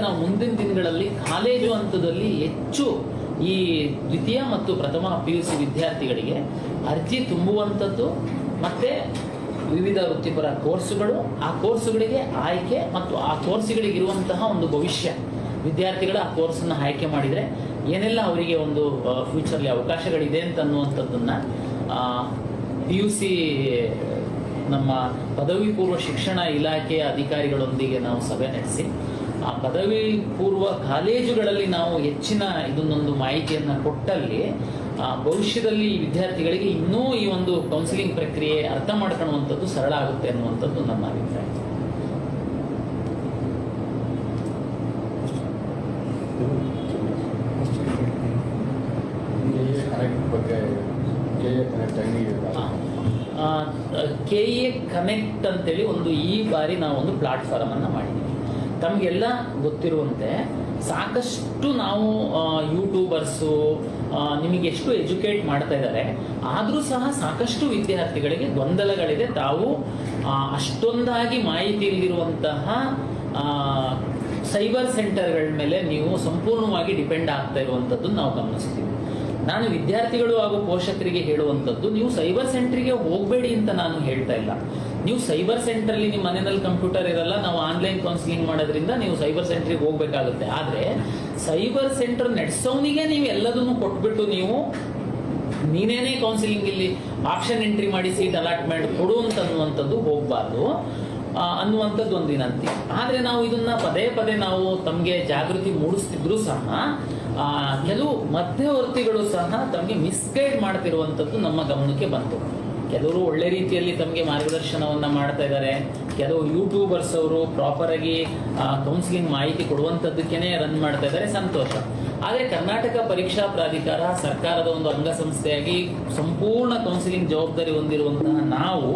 ನಾವು ಮುಂದಿನ ದಿನಗಳಲ್ಲಿ ಕಾಲೇಜು ಹಂತದಲ್ಲಿ ಹೆಚ್ಚು ಈ ದ್ವಿತೀಯ ಮತ್ತು ಪ್ರಥಮ PUC ವಿದ್ಯಾರ್ಥಿಗಳಿಗೆ ಅರ್ಜಿ ತುಂಬುವಂಥದ್ದು ಮತ್ತು ವಿವಿಧ ವೃತ್ತಿಪರ ಕೋರ್ಸುಗಳು, ಆ ಕೋರ್ಸುಗಳಿಗೆ ಆಯ್ಕೆ ಮತ್ತು ಆ ಕೋರ್ಸುಗಳಿಗೆ ಇರುವಂತಹ ಒಂದು ಭವಿಷ್ಯ, ವಿದ್ಯಾರ್ಥಿಗಳ ಆ ಕೋರ್ಸನ್ನು ಆಯ್ಕೆ ಮಾಡಿದರೆ ಏನೆಲ್ಲ ಅವರಿಗೆ ಒಂದು ಫ್ಯೂಚರ್ಲಿ ಅವಕಾಶಗಳಿದೆ ಅಂತ ಅನ್ನುವಂಥದ್ದನ್ನು PUC ನಮ್ಮ ಪದವಿ ಪೂರ್ವ ಶಿಕ್ಷಣ ಇಲಾಖೆಯ ಅಧಿಕಾರಿಗಳೊಂದಿಗೆ ನಾವು ಸಭೆ ನಡೆಸಿ ಆ ಪದವಿ ಪೂರ್ವ ಕಾಲೇಜುಗಳಲ್ಲಿ ನಾವು ಹೆಚ್ಚಿನ ಇದನ್ನೊಂದು ಮಾಹಿತಿಯನ್ನು ಕೊಟ್ಟಲ್ಲಿ ಭವಿಷ್ಯದಲ್ಲಿ ವಿದ್ಯಾರ್ಥಿಗಳಿಗೆ ಇನ್ನೂ ಈ ಒಂದು ಕೌನ್ಸಿಲಿಂಗ್ ಪ್ರಕ್ರಿಯೆ ಅರ್ಥ ಮಾಡ್ಕೊಳ್ಳುವಂಥದ್ದು ಸರಳ ಆಗುತ್ತೆ ಅನ್ನುವಂಥದ್ದು ನನ್ನ ಅಭಿಪ್ರಾಯ. KA ಕನೆಕ್ಟ್ ಅಂತೇಳಿ ಈ ಬಾರಿ ನಾವು ಒಂದು ಪ್ಲಾಟ್ಫಾರ್ಮ್ ಅನ್ನು ಮಾಡಿದ್ದೀವಿ. ತಮಗೆಲ್ಲ ಗೊತ್ತಿರುವಂತೆ ಸಾಕಷ್ಟು ನಾವು ಯೂಟ್ಯೂಬರ್ಸು ನಿಮಗೆ ಎಷ್ಟು ಎಜುಕೇಟ್ ಮಾಡ್ತಾ ಇದ್ದಾರೆ, ಆದರೂ ಸಹ ಸಾಕಷ್ಟು ವಿದ್ಯಾರ್ಥಿಗಳಿಗೆ ಗೊಂದಲಗಳಿದೆ. ತಾವು ಅಷ್ಟೊಂದಾಗಿ ಮಾಹಿತಿ ಇಲ್ಲದಿರುವಂತಹ ಸೈಬರ್ ಸೆಂಟರ್ಗಳ ಮೇಲೆ ನೀವು ಸಂಪೂರ್ಣವಾಗಿ ಡಿಪೆಂಡ್ ಆಗ್ತಾ ಇರುವಂಥದ್ದು ನಾವು ಗಮನಿಸ್ತೀವಿ. ನಾನು ವಿದ್ಯಾರ್ಥಿಗಳು ಹಾಗೂ ಪೋಷಕರಿಗೆ ಹೇಳುವಂಥದ್ದು, ನೀವು ಸೈಬರ್ ಸೆಂಟ್ರಿಗೆ ಹೋಗಬೇಡಿ ಅಂತ ನಾನು ಹೇಳ್ತಾ ಇಲ್ಲ. ನೀವು ಸೈಬರ್ ಸೆಂಟ್ರಲ್ಲಿ ನಿಮ್ಮ ಮನೆಯಲ್ಲಿ ಕಂಪ್ಯೂಟರ್ ಇರಲ್ಲ, ನಾವು ಆನ್ಲೈನ್ ಕೌನ್ಸಿಲಿಂಗ್ ಮಾಡೋದ್ರಿಂದ ನೀವು ಸೈಬರ್ ಸೆಂಟ್ರಿಗೆ ಹೋಗ್ಬೇಕಾಗುತ್ತೆ. ಆದರೆ ಸೈಬರ್ ಸೆಂಟರ್ ನಡೆಸೋನಿಗೆ ನೀವು ಎಲ್ಲದನ್ನು ಕೊಟ್ಬಿಟ್ಟು ನೀವು ನೀನೇನೇ ಕೌನ್ಸಿಲಿಂಗ್ ಇಲ್ಲಿ ಆಪ್ಷನ್ ಎಂಟ್ರಿ ಮಾಡಿ ಸೀಟ್ ಅಲಾಟ್ಮೆಂಟ್ ಕೊಡು ಅಂತ ಅನ್ನುವಂಥದ್ದು ಹೋಗಬಾರ್ದು ಅನ್ನುವಂಥದ್ದು ಒಂದು ವಿನಂತಿ. ಆದರೆ ನಾವು ಇದನ್ನ ಪದೇ ಪದೇ ನಾವು ತಮಗೆ ಜಾಗೃತಿ ಮೂಡಿಸ್ತಿದ್ರು ಸಹ ಕೆಲವು ಮಧ್ಯವರ್ತಿಗಳು ಸಹ ತಮಗೆ ಮಿಸ್ಗೈಡ್ ಮಾಡ್ತಿರುವಂಥದ್ದು ನಮ್ಮ ಗಮನಕ್ಕೆ ಬಂತು. ಕೆಲವರು ಒಳ್ಳೆ ರೀತಿಯಲ್ಲಿ ತಮಗೆ ಮಾರ್ಗದರ್ಶನವನ್ನು ಮಾಡ್ತಾ ಇದ್ದಾರೆ, ಕೆಲವು ಯೂಟ್ಯೂಬರ್ಸ್ ಅವರು ಪ್ರಾಪರ್ ಆಗಿ ಕೌನ್ಸಿಲಿಂಗ್ ಮಾಹಿತಿ ಕೊಡುವಂಥದ್ದಕ್ಕೇನೆ ರನ್ ಮಾಡ್ತಾ ಇದ್ದಾರೆ, ಸಂತೋಷ. ಆದರೆ ಕರ್ನಾಟಕ ಪರೀಕ್ಷಾ ಪ್ರಾಧಿಕಾರ ಸರ್ಕಾರದ ಒಂದು ಅಂಗಸಂಸ್ಥೆಯಾಗಿ ಸಂಪೂರ್ಣ ಕೌನ್ಸಿಲಿಂಗ್ ಜವಾಬ್ದಾರಿ ಹೊಂದಿರುವಂತಹ ನಾವು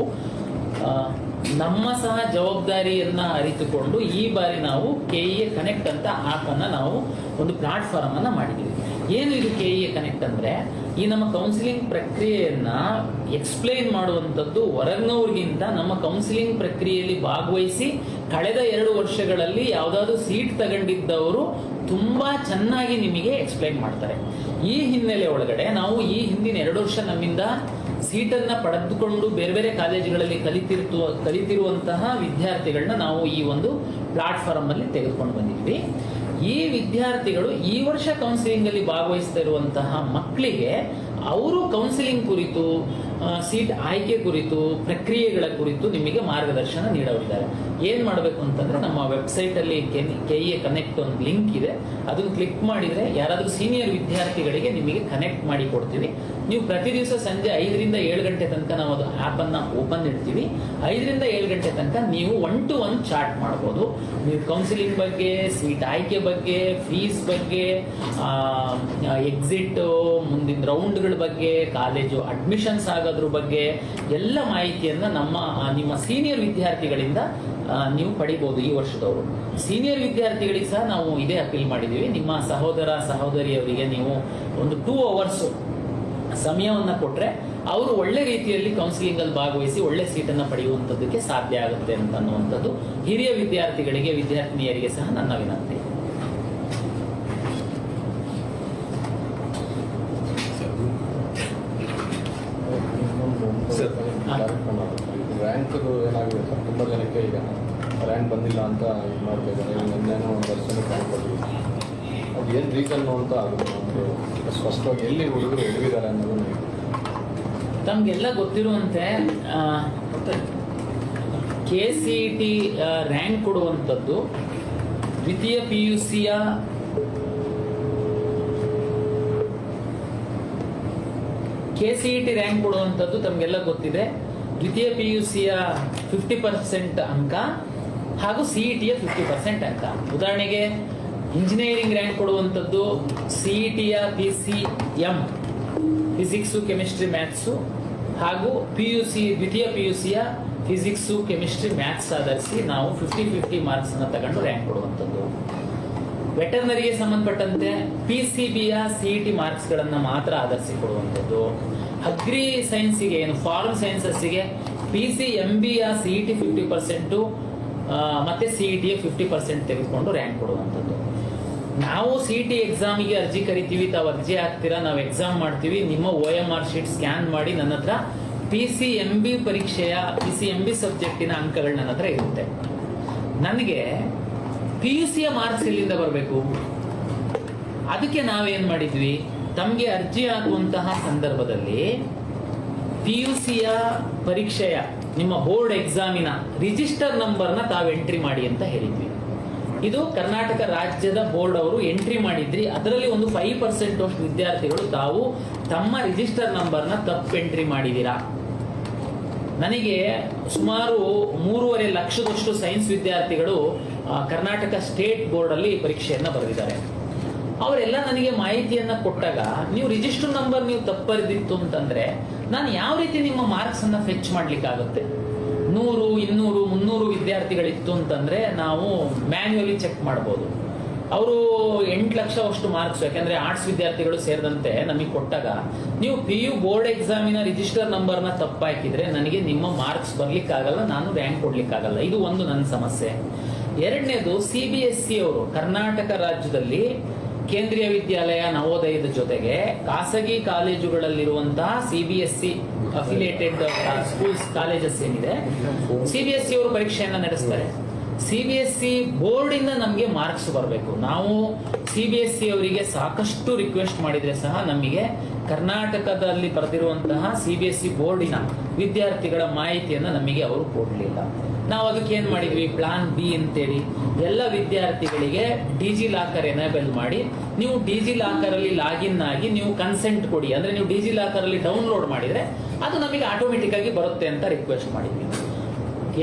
ನಮ್ಮ ಸಹ ಜವಾಬ್ದಾರಿಯನ್ನ ಅರಿತುಕೊಂಡು ಈ ಬಾರಿ ನಾವು KA ಕನೆಕ್ಟ್ ಅಂತ ಆ್ಯಪನ್ನು ನಾವು ಒಂದು ಪ್ಲಾಟ್ಫಾರ್ಮ್ ಅನ್ನು ಮಾಡಿದ್ದೀವಿ. ಏನು ಇದು KA ಕನೆಕ್ಟ್ ಅಂದರೆ, ಈ ನಮ್ಮ ಕೌನ್ಸಿಲಿಂಗ್ ಪ್ರಕ್ರಿಯೆಯನ್ನ ಎಕ್ಸ್ಪ್ಲೈನ್ ಮಾಡುವಂಥದ್ದು ಹೊರಗಿನವ್ರಿಗಿಂತ ನಮ್ಮ ಕೌನ್ಸಿಲಿಂಗ್ ಪ್ರಕ್ರಿಯೆಯಲ್ಲಿ ಭಾಗವಹಿಸಿ ಕಳೆದ 2 ವರ್ಷಗಳಲ್ಲಿ ಯಾವುದಾದ್ರೂ ಸೀಟ್ ತಗೊಂಡಿದ್ದವರು ತುಂಬಾ ಚೆನ್ನಾಗಿ ನಿಮಗೆ ಎಕ್ಸ್ಪ್ಲೈನ್ ಮಾಡ್ತಾರೆ. ಈ ಹಿನ್ನೆಲೆ ಒಳಗಡೆ ನಾವು ಈ ಹಿಂದಿನ 2 ವರ್ಷ ನಮ್ಮಿಂದ ಸೀಟನ್ನು ಪಡೆದುಕೊಂಡು ಬೇರೆ ಬೇರೆ ಕಾಲೇಜುಗಳಲ್ಲಿ ಕಲಿತಿರುವಂತಹ ವಿದ್ಯಾರ್ಥಿಗಳನ್ನ ನಾವು ಈ ಒಂದು ಪ್ಲಾಟ್ಫಾರ್ಮ್ ಅಲ್ಲಿ ತೆಗೆದುಕೊಂಡು ಬಂದಿದ್ವಿ. ಈ ವಿದ್ಯಾರ್ಥಿಗಳು ಈ ವರ್ಷ ಕೌನ್ಸಿಲಿಂಗ್ ಅಲ್ಲಿ ಭಾಗವಹಿಸ್ತಾ ಇರುವಂತಹ ಮಕ್ಕಳಿಗೆ ಅವರು ಕೌನ್ಸಿಲಿಂಗ್ ಕುರಿತು, ಸೀಟ್ ಆಯ್ಕೆ ಕುರಿತು, ಪ್ರಕ್ರಿಯೆಗಳ ಕುರಿತು ನಿಮಗೆ ಮಾರ್ಗದರ್ಶನ ನೀಡಲಿದ್ದಾರೆ. ಏನು ಮಾಡಬೇಕು ಅಂತಂದ್ರೆ, ನಮ್ಮ ವೆಬ್ಸೈಟ್ ಅಲ್ಲಿ KA ಕನೆಕ್ಟ್ ಒಂದು ಲಿಂಕ್ ಇದೆ, ಅದನ್ನು ಕ್ಲಿಕ್ ಮಾಡಿದ್ರೆ ಯಾರಾದರೂ ಸೀನಿಯರ್ ವಿದ್ಯಾರ್ಥಿಗಳಿಗೆ ನಿಮಗೆ ಕನೆಕ್ಟ್ ಮಾಡಿ ಕೊಡ್ತೀವಿ. ನೀವು ಪ್ರತಿ ದಿವಸ ಸಂಜೆ 5 ರಿಂದ 7 ಗಂಟೆ ತನಕ ನಾವು ಅದು ಆ್ಯಪನ್ನು ಓಪನ್ ಇಡ್ತೀವಿ. 5 ರಿಂದ 7 ಗಂಟೆ ತನಕ ನೀವು 1 to 1 ಚಾಟ್ ಮಾಡ್ಬೋದು. ನೀವು ಕೌನ್ಸಿಲಿಂಗ್ ಬಗ್ಗೆ, ಸೀಟ್ ಆಯ್ಕೆ ಬಗ್ಗೆ, ಫೀಸ್ ಬಗ್ಗೆ, ಎಕ್ಸಿಟ್, ಮುಂದಿನ ರೌಂಡ್ಗಳ ಬಗ್ಗೆ, ಕಾಲೇಜು ಅಡ್ಮಿಷನ್ಸ್ ಆಗೋದ್ರ ಬಗ್ಗೆ ಎಲ್ಲ ಮಾಹಿತಿಯನ್ನು ನಿಮ್ಮ ಸೀನಿಯರ್ ವಿದ್ಯಾರ್ಥಿಗಳಿಂದ ನೀವು ಪಡಿಬಹುದು. ಈ ವರ್ಷದವರು ಸೀನಿಯರ್ ವಿದ್ಯಾರ್ಥಿಗಳಿಗೆ ಸಹ ನಾವು ಇದೇ ಅಪೀಲ್ ಮಾಡಿದ್ದೀವಿ. ನಿಮ್ಮ ಸಹೋದರ ಸಹೋದರಿಯವರಿಗೆ ನೀವು ಒಂದು 2 hours ಸಮಯವನ್ನು ಕೊಟ್ಟರೆ ಅವರು ಒಳ್ಳೆ ರೀತಿಯಲ್ಲಿ ಕೌನ್ಸಿಲಿಂಗ್ ಅಲ್ಲಿ ಭಾಗವಹಿಸಿ ಒಳ್ಳೆ ಸೀಟನ್ನು ಪಡೆಯುವಂಥದ್ದಕ್ಕೆ ಸಾಧ್ಯ ಆಗುತ್ತೆ ಅಂತ ಅನ್ನುವಂಥದ್ದು ಹಿರಿಯ ವಿದ್ಯಾರ್ಥಿಗಳಿಗೆ, ವಿದ್ಯಾರ್ಥಿನಿಯರಿಗೆ ಸಹ ನನ್ನ ವಿನಂತಿ. ರ್ಯಾಂಕ್ ಏನಾಗಿದೆ ಸರ್, ತುಂಬ ಜನಕ್ಕೆ ಈಗ ರ್ಯಾಂಕ್ ಬಂದಿಲ್ಲ ಅಂತ ಇದು ಮಾಡ್ತಾ ಇದ್ದಾರೆ. ಒಂದೇನೋ ಒಂದು ವರ್ಷಕ್ಕೆ ರ್ಯಾಂಕ್ ಬಂದಿಲ್ಲ, ಅದು ಏನು ರೀಸನ್ನು ಅಂತ ಆಗುತ್ತೆ ಸ್ಪಷ್ಟವಾಗಿ ಎಲ್ಲಿ ಹುಡುಗರು ಎಡವಿದ್ದಾರೆ ಅನ್ನೋದು ತಮಗೆಲ್ಲ ಗೊತ್ತಿರುವಂತೆ KCET ರ್ಯಾಂಕ್ ಕೊಡುವಂಥದ್ದು ದ್ವಿತೀಯ PUCಯ KCET ರ್ಯಾಂಕ್ ಕೊಡುವಂಥದ್ದು ತಮಗೆಲ್ಲ ಗೊತ್ತಿದೆ. ದ್ವಿತೀಯ PUCಯ 50% ಅಂಕ ಹಾಗೂ CETಯ 50% ಅಂಕ. ಉದಾಹರಣೆಗೆ ಇಂಜಿನಿಯರಿಂಗ್ ರ್ಯಾಂಕ್ ಕೊಡುವಂಥದ್ದು CETಯ PCM ಫಿಸಿಕ್ಸು, ಕೆಮಿಸ್ಟ್ರಿ, ಮ್ಯಾಥ್ಸು ಹಾಗೂ ದ್ವಿತೀಯ PUCಯ ಫಿಸಿಕ್ಸು, ಕೆಮಿಸ್ಟ್ರಿ, ಮ್ಯಾಥ್ಸ್ ಆಧರಿಸಿ ನಾವು 50-50 ಮಾರ್ಕ್ಸನ್ನು ತಗೊಂಡು ರ್ಯಾಂಕ್ ಕೊಡುವಂಥದ್ದು. ವೆಟರ್ನರಿಗೆ ಸಂಬಂಧಪಟ್ಟಂತೆ PCBಯ CET ಮಾರ್ಕ್ಸ್ಗಳನ್ನು ಮಾತ್ರ ಆಧರಿಸಿ ಕೊಡುವಂಥದ್ದು. ಅಗ್ರಿ ಸೈನ್ಸಿಗೆ, ಏನು ಫಾರ್ಮ್ ಸೈನ್ಸಸ್ಸಿಗೆ PCMBಯ CET 50%, ಮತ್ತು CETಗೆ 50% ತೆಗೆದುಕೊಂಡು ರ್ಯಾಂಕ್ ಕೊಡುವಂಥದ್ದು. ನಾವು CET ಎಕ್ಸಾಮಿಗೆ ಅರ್ಜಿ ಕರಿತೀವಿ, ತಾವು ಅರ್ಜಿ ಹಾಕ್ತೀರಾ, ನಾವು ಎಕ್ಸಾಮ್ ಮಾಡ್ತೀವಿ, ನಿಮ್ಮ OMR ಶೀಟ್ ಸ್ಕ್ಯಾನ್ ಮಾಡಿ ನನ್ನ ಹತ್ರ PCMB ಪರೀಕ್ಷೆಯ PCMB ಸಬ್ಜೆಕ್ಟಿನ ಅಂಕಗಳು ನನ್ನ ಹತ್ರ ಇರುತ್ತೆ. ನನಗೆ PUCಯ ಮಾರ್ಕ್ಸ್ ಎಲ್ಲಿಂದ ಬರಬೇಕು? ಅದಕ್ಕೆ ನಾವೇನು ಮಾಡಿದ್ವಿ, ತಮಗೆ ಅರ್ಜಿ ಆಗುವಂತಹ ಸಂದರ್ಭದಲ್ಲಿ PUCಯ ಪರೀಕ್ಷೆಯ ನಿಮ್ಮ ಬೋರ್ಡ್ ಎಕ್ಸಾಮಿನ ರಿಜಿಸ್ಟರ್ ನಂಬರ್ನ ತಾವು ಎಂಟ್ರಿ ಮಾಡಿ ಅಂತ ಹೇಳಿದ್ವಿ. ಇದು ಕರ್ನಾಟಕ ರಾಜ್ಯದ ಬೋರ್ಡ್ ಅವರು ಎಂಟ್ರಿ ಮಾಡಿದ್ರಿ. ಅದರಲ್ಲಿ ಒಂದು 5% ಅಷ್ಟು ವಿದ್ಯಾರ್ಥಿಗಳು ತಾವು ತಮ್ಮ ರಿಜಿಸ್ಟರ್ ನಂಬರ್ನ ತಪ್ಪು ಎಂಟ್ರಿ ಮಾಡಿದ್ದೀರಾ. ನನಗೆ ಸುಮಾರು 3.5 ಲಕ್ಷದಷ್ಟು ಸೈನ್ಸ್ ವಿದ್ಯಾರ್ಥಿಗಳು ಕರ್ನಾಟಕ ಸ್ಟೇಟ್ ಬೋರ್ಡಲ್ಲಿ ಪರೀಕ್ಷೆಯನ್ನು ಬರೆದಿದ್ದಾರೆ. ಅವರೆಲ್ಲ ನನಗೆ ಮಾಹಿತಿಯನ್ನು ಕೊಟ್ಟಾಗ, ನೀವು ರಿಜಿಸ್ಟರ್ ನಂಬರ್ ನೀವು ತಪ್ಪರಿದಿತ್ತು ಅಂತಂದ್ರೆ ನಾನು ಯಾವ ರೀತಿ ನಿಮ್ಮ ಮಾರ್ಕ್ಸ್ ಅನ್ನ ಫೆಚ್ ಮಾಡ್ಲಿಕ್ಕಾಗುತ್ತೆ? 100, 200, 300 ವಿದ್ಯಾರ್ಥಿಗಳಿತ್ತು ಅಂತಂದ್ರೆ ನಾವು ಮ್ಯಾನ್ಯುವಲಿ ಚೆಕ್ ಮಾಡ್ಬೋದು. ಅವರು 8 ಲಕ್ಷ ಅಷ್ಟು ಮಾರ್ಕ್ಸ್, ಯಾಕಂದ್ರೆ ಆರ್ಟ್ಸ್ ವಿದ್ಯಾರ್ಥಿಗಳು ಸೇರಿದಂತೆ ನಮಗೆ ಕೊಟ್ಟಾಗ ನೀವು PU ಬೋರ್ಡ್ ಎಕ್ಸಾಮಿನ ರಿಜಿಸ್ಟರ್ ನಂಬರ್ನ ತಪ್ಪಾಕಿದ್ರೆ ನನಗೆ ನಿಮ್ಮ ಮಾರ್ಕ್ಸ್ ಬರ್ಲಿಕ್ಕಾಗಲ್ಲ, ನಾನು ರ್ಯಾಂಕ್ ಕೊಡ್ಲಿಕ್ಕಾಗಲ್ಲ. ಇದು ಒಂದು ನನ್ನ ಸಮಸ್ಯೆ. ಎರಡನೇದು, CBSE ಅವರು ಕರ್ನಾಟಕ ರಾಜ್ಯದಲ್ಲಿ ಕೇಂದ್ರೀಯ ವಿದ್ಯಾಲಯ ನವೋದಯದ ಜೊತೆಗೆ ಖಾಸಗಿ ಕಾಲೇಜುಗಳಲ್ಲಿರುವಂತಹ CBSE ಅಫಿಲಿಯೇಟೆಡ್ ಸ್ಕೂಲ್ಸ್ ಕಾಲೇಜಸ್ ಏನಿದೆ, CBSE ಅವರು ಪರೀಕ್ಷೆಯನ್ನ ನಡೆಸ್ತಾರೆ. CBSE ಬೋರ್ಡ್ ಇಂದ ನಮಗೆ ಮಾರ್ಕ್ಸ್ ಬರಬೇಕು. ನಾವು CBSE ಅವರಿಗೆ ಸಾಕಷ್ಟು ರಿಕ್ವೆಸ್ಟ್ ಮಾಡಿದ್ರೆ ಸಹ ನಮಗೆ ಕರ್ನಾಟಕದಲ್ಲಿ ಬರೆದಿರುವಂತಹ CBSE ಬೋರ್ಡಿನ ವಿದ್ಯಾರ್ಥಿಗಳ ಮಾಹಿತಿಯನ್ನು ನಮಗೆ ಅವರು ಕೊಡಲಿಲ್ಲ. ನಾವು ಅದಕ್ಕೆ ಏನ್ ಮಾಡಿದ್ವಿ, ಪ್ಲಾನ್ B ಅಂತೇಳಿ ಎಲ್ಲ ವಿದ್ಯಾರ್ಥಿಗಳಿಗೆ ಡಿಜಿಲಾಕರ್ ಎನೇಬಲ್ ಮಾಡಿ, ನೀವು ಡಿಜಿಲಾಕರ್ ಅಲ್ಲಿ ಲಾಗಿನ್ ಆಗಿ ನೀವು ಕನ್ಸೆಂಟ್ ಕೊಡಿ, ಅಂದ್ರೆ ನೀವು ಡಿಜಿಲಾಕರ್ ಅಲ್ಲಿ ಡೌನ್ಲೋಡ್ ಮಾಡಿದ್ರೆ ಅದು ನಮಗೆ ಆಟೋಮೆಟಿಕ್ ಆಗಿ ಬರುತ್ತೆ ಅಂತ ರಿಕ್ವೆಸ್ಟ್ ಮಾಡಿದ್ವಿ.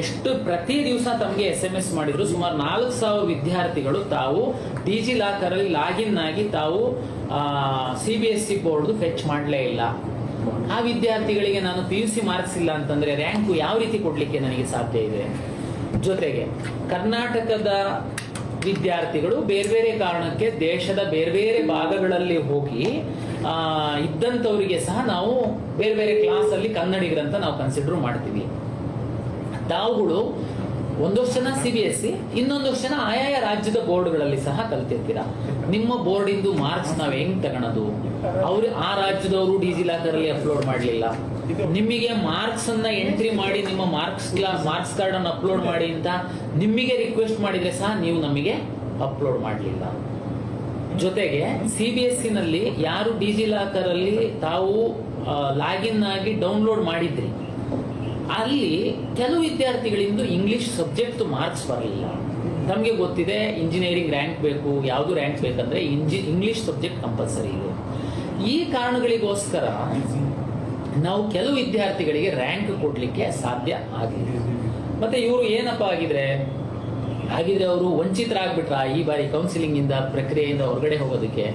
ಎಷ್ಟು ಪ್ರತಿ ದಿವಸ ತಮಗೆ SMS ಮಾಡಿದ್ರು, ಸುಮಾರು 4,000 ವಿದ್ಯಾರ್ಥಿಗಳು ತಾವು ಡಿಜಿಲಾಕರ್ ಅಲ್ಲಿ ಲಾಗಿನ್ ಆಗಿ ತಾವು CBSE ಬೋರ್ಡ್ ಫೆಚ್ ಮಾಡಲೇ ಇಲ್ಲ. ಆ ವಿದ್ಯಾರ್ಥಿಗಳಿಗೆ ನಾನು PUC ಮಾರ್ಕ್ಸ್ ಇಲ್ಲ ಅಂತಂದ್ರೆ ರ್ಯಾಂಕು ಯಾವ ರೀತಿ ಕೊಡ್ಲಿಕ್ಕೆ ನನಗೆ ಸಾಧ್ಯ ಇದೆ? ಜೊತೆಗೆ ಕರ್ನಾಟಕದ ವಿದ್ಯಾರ್ಥಿಗಳು ಬೇರೆ ಬೇರೆ ಕಾರಣಕ್ಕೆ ದೇಶದ ಬೇರೆ ಬೇರೆ ಭಾಗಗಳಲ್ಲಿ ಹೋಗಿ ಇದ್ದಂಥವರಿಗೆ ಸಹ ನಾವು ಬೇರೆ ಬೇರೆ ಕ್ಲಾಸ್ ಅಲ್ಲಿ ಕನ್ನಡಿಗರಂತ ನಾವು ಕನ್ಸಿಡರ್ ಮಾಡ್ತೀವಿ. ತಾವುಗಳು ಒಂದಷ್ಟು ಜನ CBSE, ಇನ್ನೊಂದಷ್ಟು ಜನ ಆಯಾಯ ರಾಜ್ಯದ ಬೋರ್ಡ್ಗಳಲ್ಲಿ ಸಹ ಕಲ್ತಿರ್ತೀರಾ. ನಿಮ್ಮ ಬೋರ್ಡ್ ಇಂದು ಮಾರ್ಕ್ಸ್ ನಾವ್ ಹೆಂಗ್ ತಗೊಳೋದು? ಅವ್ರು ಆ ರಾಜ್ಯದವರು ಡಿಜಿಲಾಕರ್ ಅಲ್ಲಿ ಅಪ್ಲೋಡ್ ಮಾಡಲಿಲ್ಲ. ನಿಮಗೆ ಮಾರ್ಕ್ಸ್ ಅನ್ನ ಎಂಟ್ರಿ ಮಾಡಿ ನಿಮ್ಮ ಮಾರ್ಕ್ಸ್ ಕಾರ್ಡ್ ಅನ್ನು ಅಪ್ಲೋಡ್ ಮಾಡಿ ಅಂತ ನಿಮಗೆ ರಿಕ್ವೆಸ್ಟ್ ಮಾಡಿದ್ರೆ ಸಹ ನೀವು ನಮಗೆ ಅಪ್ಲೋಡ್ ಮಾಡಲಿಲ್ಲ. ಜೊತೆಗೆ CBSE ನಲ್ಲಿ ಯಾರು ಡಿಜಿಲಾಕರ್ ಅಲ್ಲಿ ತಾವು ಲಾಗಿನ್ ಆಗಿ ಡೌನ್ಲೋಡ್ ಮಾಡಿದ್ರಿ, ಅಲ್ಲಿ ಕೆಲವು ವಿದ್ಯಾರ್ಥಿಗಳಿಂದ ಇಂಗ್ಲಿಷ್ ಸಬ್ಜೆಕ್ಟ್ ಮಾರ್ಕ್ಸ್ ಬರಲಿಲ್ಲ. ನಮಗೆ ಗೊತ್ತಿದೆ ಇಂಜಿನಿಯರಿಂಗ್ ರ್ಯಾಂಕ್ ಬೇಕು, ಯಾವುದು ರ್ಯಾಂಕ್ ಬೇಕಂದ್ರೆ ಇಂಗ್ಲಿಷ್ ಸಬ್ಜೆಕ್ಟ್ ಕಂಪಲ್ಸರಿ ಇದೆ. ಈ ಕಾರಣಗಳಿಗೋಸ್ಕರ ನಾವು ಕೆಲವು ವಿದ್ಯಾರ್ಥಿಗಳಿಗೆ ರ್ಯಾಂಕ್ ಕೊಡ್ಲಿಕ್ಕೆ ಸಾಧ್ಯ ಆಗಿಲ್ಲ. ಮತ್ತೆ ಇವರು ಏನಪ್ಪ ಆಗಿದ್ರೆ ಅವರು ವಂಚಿತರಾಗ್ಬಿಟ್ರ ಈ ಬಾರಿ ಕೌನ್ಸಿಲಿಂಗ್ ಇಂದ ಪ್ರಕ್ರಿಯೆಯಿಂದ ಹೊರಗಡೆ ಹೋಗೋದಕ್ಕೆ?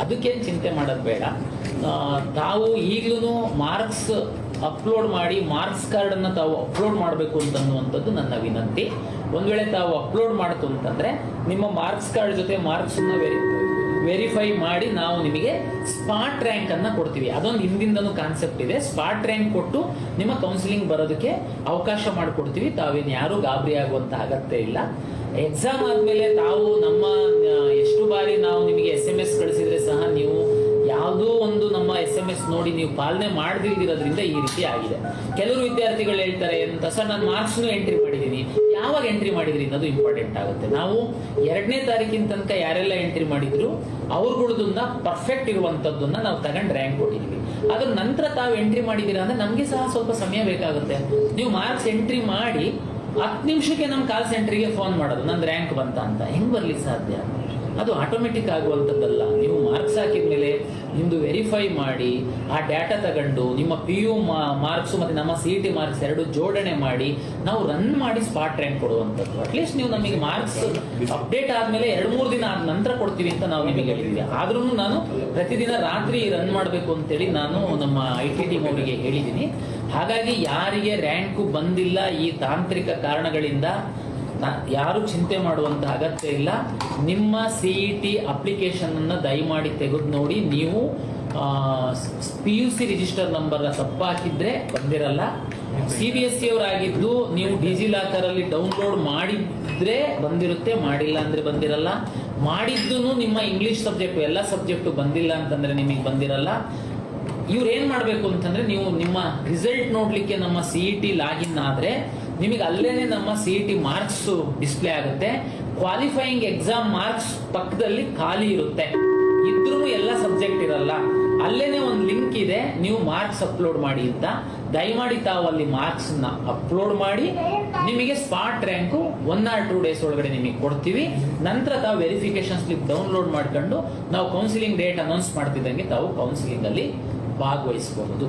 ಅದಕ್ಕೇನು ಚಿಂತೆ ಮಾಡೋದು ಬೇಡ. ತಾವು ಈಗಲೂ ಮಾರ್ಕ್ಸ್ ಅಪ್ಲೋಡ್ ಮಾಡಿ ಮಾರ್ಕ್ಸ್ ಕಾರ್ಡ್ ಅನ್ನ ತಾವು ಅಪ್ಲೋಡ್ ಮಾಡಬೇಕು ಅಂತನ್ನುವಂಥದ್ದು ನನ್ನ ವಿನಂತಿ. ಒಂದ್ ವೇಳೆ ತಾವು ಅಪ್ಲೋಡ್ ಮಾಡ್ತು ಅಂತಂದ್ರೆ ನಿಮ್ಮ ಮಾರ್ಕ್ಸ್ ಕಾರ್ಡ್ ಜೊತೆ ಮಾರ್ಕ್ಸ್ ವೆರಿಫೈ ಮಾಡಿ ನಾವು ನಿಮಗೆ ಸ್ಪಾಟ್ ರ್ಯಾಂಕ್ ಅನ್ನ ಕೊಡ್ತೀವಿ. ಅದೊಂದು ಹಿಂದಿಂದನೂ ಕಾನ್ಸೆಪ್ಟ್ ಇದೆ. ಸ್ಪಾಟ್ ರ್ಯಾಂಕ್ ಕೊಟ್ಟು ನಿಮ್ಮ ಕೌನ್ಸಿಲಿಂಗ್ ಬರೋದಕ್ಕೆ ಅವಕಾಶ ಮಾಡಿಕೊಡ್ತೀವಿ. ತಾವೇನು ಯಾರು ಗಾಬರಿ ಆಗುವಂತ ಅಗತ್ಯ ಇಲ್ಲ. ಎಕ್ಸಾಮ್ ಆದ್ಮೇಲೆ ತಾವು ನಮ್ಮ ಎಷ್ಟು ಬಾರಿ ನಾವು ನಿಮಗೆ SMS ಕಳಿಸಿದ್ರೆ ಸಹ ನೀವು ಯಾವುದೋ ಒಂದು ನಮ್ಮ SMS ನೋಡಿ ನೀವು ಪಾಲನೆ ಮಾಡದಿರೋದ್ರಿಂದ ಈ ರೀತಿ ಆಗಿದೆ. ಕೆಲವರು ವಿದ್ಯಾರ್ಥಿಗಳು ಹೇಳ್ತಾರೆ ಅಂತ, ಸರ್ ನಾನು ಮಾರ್ಕ್ಸ್ನು ಎಂಟ್ರಿ ಮಾಡಿದ್ದೀನಿ, ಯಾವಾಗ ಎಂಟ್ರಿ ಮಾಡಿದ್ರಿ ಅನ್ನೋದು ಇಂಪಾರ್ಟೆಂಟ್ ಆಗುತ್ತೆ. ನಾವು 2ನೇ ತಾರೀಕಿನ ತನಕ ಯಾರೆಲ್ಲ ಎಂಟ್ರಿ ಮಾಡಿದ್ರು ಅವ್ರಗಳದನ್ನ ಪರ್ಫೆಕ್ಟ್ ಇರುವಂತದ್ದನ್ನ ನಾವು ತಗೊಂಡು ರ್ಯಾಂಕ್ ಕೊಟ್ಟಿದ್ವಿ. ಅದ್ರ ನಂತರ ತಾವು ಎಂಟ್ರಿ ಮಾಡಿದ್ದೀರಾ ಅಂದ್ರೆ ನಮ್ಗೆ ಸಹ ಸ್ವಲ್ಪ ಸಮಯ ಬೇಕಾಗುತ್ತೆ. ನೀವು ಮಾರ್ಕ್ಸ್ ಎಂಟ್ರಿ ಮಾಡಿ 10 ನಿಮಿಷಕ್ಕೆ ನಮ್ಮ ಕಾಲ್ ಸೆಂಟರ್ಗೆ ಫೋನ್ ಮಾಡೋದು ನಂದು ರ್ಯಾಂಕ್ ಬಂತ ಅಂತ, ಹೆಂಗ್ ಬರ್ಲಿಕ್ಕೆ ಸಾಧ್ಯ? ಅದು ಆಟೋಮೆಟಿಕ್ ಆಗುವಂಥದ್ದಲ್ಲ. ನೀವು ಮಾರ್ಕ್ಸ್ ಹಾಕಿದ್ಮೇಲೆ ನಿಮ್ದು ವೆರಿಫೈ ಮಾಡಿ ಆ ಡಾಟಾ ತಗೊಂಡು ನಿಮ್ಮ PU ಮಾರ್ಕ್ಸ್ ಮತ್ತೆ ನಮ್ಮ CET ಮಾರ್ಕ್ಸ್ ಎರಡು ಜೋಡಣೆ ಮಾಡಿ ನಾವು ರನ್ ಮಾಡಿ ಸ್ಪಾಟ್ ರ್ಯಾಂಕ್ ಕೊಡುವಂಥದ್ದು. ಅಟ್ಲೀಸ್ಟ್ ನೀವು ನಮಗೆ ಮಾರ್ಕ್ಸ್ ಅಪ್ಡೇಟ್ ಆದ್ಮೇಲೆ 2-3 ದಿನ ಆದ ನಂತರ ಕೊಡ್ತೀವಿ ಅಂತ ನಾವು ನಿಮಗೆ ಹೇಳಿದ್ವಿ. ಆದ್ರೂ ನಾನು ಪ್ರತಿದಿನ ರಾತ್ರಿ ರನ್ ಮಾಡಬೇಕು ಅಂತೇಳಿ ನಾನು ನಮ್ಮ IT ಟೀಮ್ ಅವರಿಗೆ ಹೇಳಿದ್ದೀನಿ. ಹಾಗಾಗಿ ಯಾರಿಗೆ ರ್ಯಾಂಕು ಬಂದಿಲ್ಲ ಈ ತಾಂತ್ರಿಕ ಕಾರಣಗಳಿಂದ ಯಾರು ಚಿಂತೆ ಮಾಡುವಂತ ಅಗತ್ಯ ಇಲ್ಲ. ನಿಮ್ಮ CET ಅಪ್ಲಿಕೇಶನ್ ಅನ್ನ ದಯಮಾಡಿ ತೆಗೆದು ನೋಡಿ. ನೀವು PUC ರಿಜಿಸ್ಟರ್ ನಂಬರ್ ತಪ್ಪಾಕಿದ್ರೆ ಬಂದಿರಲ್ಲ. CBSE ಅವರಾಗಿದ್ದು ನೀವು ಡಿಜಿಲಾಕರಲ್ಲಿ ಡೌನ್ಲೋಡ್ ಮಾಡಿದ್ರೆ ಬಂದಿರುತ್ತೆ, ಮಾಡಿಲ್ಲ ಅಂದ್ರೆ ಬಂದಿರಲ್ಲ. ಮಾಡಿದ್ದು ನಿಮ್ಮ ಇಂಗ್ಲಿಷ್ ಸಬ್ಜೆಕ್ಟು ಎಲ್ಲ ಸಬ್ಜೆಕ್ಟು ಬಂದಿಲ್ಲ ಅಂತಂದ್ರೆ ನಿಮಗೆ ಬಂದಿರಲ್ಲ. ಇವ್ರು ಏನ್ ಮಾಡ್ಬೇಕು ಅಂತಂದ್ರೆ, ನೀವು ನಿಮ್ಮ ರಿಸಲ್ಟ್ ನೋಡ್ಲಿಕ್ಕೆ ನಮ್ಮ CET ಲಾಗಿನ್ ಆದ್ರೆ ನಿಮಗೆ ಅಲ್ಲೇನೆ ನಮ್ಮ CET ಮಾರ್ಕ್ಸ್ ಡಿಸ್ಪ್ಲೇ ಆಗುತ್ತೆ. ಕ್ವಾಲಿಫೈಯಿಂಗ್ ಎಕ್ಸಾಮ್ ಮಾರ್ಕ್ಸ್ ಪಕ್ಕದಲ್ಲಿ ಖಾಲಿ ಇರುತ್ತೆ, ಇದ್ರೂ ಎಲ್ಲ ಸಬ್ಜೆಕ್ಟ್ ಇರಲ್ಲ. ಅಲ್ಲೇನೆ ಒಂದು ಲಿಂಕ್ ಇದೆ, ನೀವು ಮಾರ್ಕ್ಸ್ ಅಪ್ಲೋಡ್ ಮಾಡಿ ಅಂತ. ದಯಮಾಡಿ ತಾವು ಅಲ್ಲಿ ಮಾರ್ಕ್ಸ್ ನ ಅಪ್ಲೋಡ್ ಮಾಡಿ, ನಿಮಗೆ ಸ್ಪಾಟ್ ರ್ಯಾಂಕು 1 or 2 ಡೇಸ್ ಒಳಗಡೆ ನಿಮಗೆ ಕೊಡ್ತೀವಿ. ನಂತರ ತಾವು ವೆರಿಫಿಕೇಶನ್ ಸ್ಲಿಪ್ ಡೌನ್ಲೋಡ್ ಮಾಡ್ಕೊಂಡು ನಾವು ಕೌನ್ಸಿಲಿಂಗ್ ಡೇಟ್ ಅನೌನ್ಸ್ ಮಾಡ್ತಿದ್ದಂಗೆ ತಾವು ಕೌನ್ಸಿಲಿಂಗ್ ಅಲ್ಲಿ ಭಾಗವಹಿಸಬಹುದು.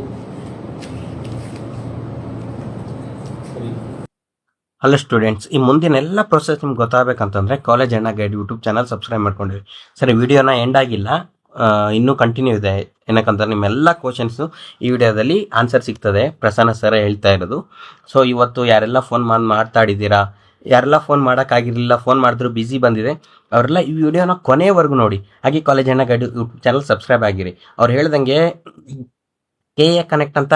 ಹಲೋ ಸ್ಟೂಡೆಂಟ್ಸ್, ಈ ಮುಂದಿನ ಎಲ್ಲ ಪ್ರೊಸೆಸ್ ನಿಮ್ಗೆ ಗೊತ್ತಾಗಬೇಕಂತಂದ್ರೆ ಕಾಲೇಜ್ ಅಣ್ಣ ಗೈಡ್ ಯೂಟ್ಯೂಬ್ ಚಾನಲ್ ಸಬ್ಸ್ಕ್ರೈಬ್ ಮಾಡ್ಕೊಂಡಿರಿ. ಸರಿ, ವಿಡಿಯೋನ ಎಂಡ್ ಆಗಿಲ್ಲ, ಇನ್ನೂ ಕಂಟಿನ್ಯೂ ಇದೆ. ಏನಕ್ಕಂತಾರೆ ನಿಮ್ಮೆಲ್ಲ ಕ್ವಶನ್ಸು ಈ ವಿಡಿಯೋದಲ್ಲಿ ಆನ್ಸರ್ ಸಿಗ್ತದೆ, ಪ್ರಸನ್ನ ಸರ್ ಹೇಳ್ತಾ ಇರೋದು. ಸೊ ಇವತ್ತು ಯಾರೆಲ್ಲ ಫೋನ್ ಮಾತಾಡಿದ್ದೀರಾ, ಯಾರೆಲ್ಲ ಫೋನ್ ಮಾಡೋಕ್ಕಾಗಿರಲಿಲ್ಲ, ಫೋನ್ ಮಾಡಿದ್ರು ಬಿಸಿ ಬಂದಿದೆ, ಅವರೆಲ್ಲ ಈ ವಿಡಿಯೋನ ಕೊನೆವರೆಗೂ ನೋಡಿ. ಹಾಗೆ ಕಾಲೇಜ್ ಅಣ್ಣ ಗೈಡ್ ಯೂಟ್ಯೂಬ್ ಚಾನಲ್ ಸಬ್ಸ್ಕ್ರೈಬ್ ಆಗಿರಿ. ಅವ್ರು ಹೇಳ್ದಂಗೆ KA ಕನೆಕ್ಟ್ ಅಂತ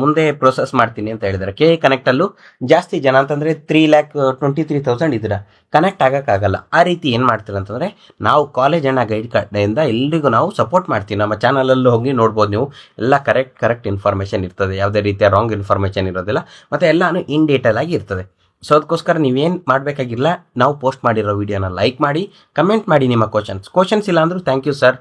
ಮುಂದೆ ಪ್ರೊಸೆಸ್ ಮಾಡ್ತೀನಿ ಅಂತ ಹೇಳಿದ್ದಾರೆ. KA ಕನೆಕ್ಟಲ್ಲೂ ಜಾಸ್ತಿ ಜನ ಅಂತಂದರೆ 3,23,000 ಇದ್ದೀರಾ, ಕನೆಕ್ಟ್ ಆಗೋಕ್ಕಾಗಲ್ಲ. ಆ ರೀತಿ ಏನು ಮಾಡ್ತೀರ ಅಂತಂದರೆ, ನಾವು ಕಾಲೇಜ್ ಅಣ್ಣ ಗೈಡ್ ಕಡೆಯಿಂದ ಎಲ್ರಿಗೂ ನಾವು ಸಪೋರ್ಟ್ ಮಾಡ್ತೀವಿ. ನಮ್ಮ ಚಾನಲಲ್ಲೂ ಹೋಗಿ ನೋಡ್ಬೋದು ನೀವು, ಎಲ್ಲ ಕರೆಕ್ಟ್ ಇನ್ಫಾರ್ಮೇಷನ್ ಇರ್ತದೆ, ಯಾವುದೇ ರೀತಿಯ ರಾಂಗ್ ಇನ್ಫಾರ್ಮೇಷನ್ ಇರೋದಿಲ್ಲ, ಮತ್ತು ಎಲ್ಲನೂ ಇನ್ ಡೀಟೇಲ್ ಆಗಿ ಇರ್ತದೆ. ಸೊ ಅದಕ್ಕೋಸ್ಕರ ನೀವೇನು ಮಾಡಬೇಕಾಗಿಲ್ಲ, ನಾವು ಪೋಸ್ಟ್ ಮಾಡಿರೋ ವಿಡಿಯೋನ ಲೈಕ್ ಮಾಡಿ, ಕಮೆಂಟ್ ಮಾಡಿ ನಿಮ್ಮ ಕ್ವಶನ್ಸ್ ಇಲ್ಲ ಅಂದರೂ thank you sir,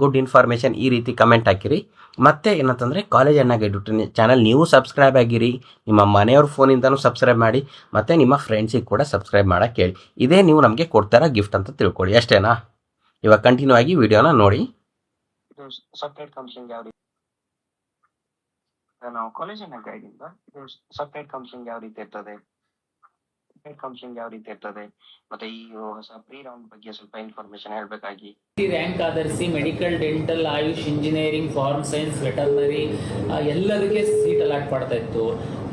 good information, ಈ ರೀತಿ ಕಮೆಂಟ್ ಹಾಕಿರಿ. ಮತ್ತೆ ಏನಂತಂದರೆ ಕಾಲೇಜ್ ಅಣ್ಣ ಗೈಡ್ ಚಾನಲ್ ನೀವು ಸಬ್ಸ್ಕ್ರೈಬ್ ಆಗಿರಿ, ನಿಮ್ಮ ಮನೆಯವ್ರ ಫೋನಿಂದನೂ ಸಬ್ಸ್ಕ್ರೈಬ್ ಮಾಡಿ, ಮತ್ತು ನಿಮ್ಮ ಫ್ರೆಂಡ್ಸಿಗೆ ಕೂಡ ಸಬ್ಸ್ಕ್ರೈಬ್ ಮಾಡೋಕ್ಕೆ ಹೇಳಿ. ಇದೇ ನೀವು ನಮಗೆ ಕೊಡ್ತಾರ ಗಿಫ್ಟ್ ಅಂತ ತಿಳ್ಕೊಳ್ಳಿ, ಅಷ್ಟೇನಾ? ಇವಾಗ ಕಂಟಿನ್ಯೂ ಆಗಿ ವಿಡಿಯೋನ ನೋಡಿ. ಸಪ್ರೇಟ್ ಕೌನ್ಸಿಲಿಂಗ್ ಯಾವ ರೀತಿ, ನಾವು ಕಾಲೇಜಿನ ಗೈಡ್ ಇಂದ ಸಪ್ರೇಟ್ ಕೌನ್ಸಿಲಿಂಗ್ ಯಾವ ರೀತಿ ಇರ್ತದೆ, ಮತ್ತೆ ಈ ಹೊಸ ಪ್ರೀ ರೌಂಡ್ ಬಗ್ಗೆ ಸ್ವಲ್ಪ ಇನ್ಫಾರ್ಮೇಶನ್ ಹೇಳ್ಬೇಕಾಗಿ. ರ್ಯಾಂಕ್ ಆಧರಿಸಿ medical, dental, AYUSH, engineering, farm science, veterinary ಎಲ್ಲದಕ್ಕೆ ಸೀಟ್ ಅಲಾಟ್ ಮಾಡ್ತಾ ಇತ್ತು.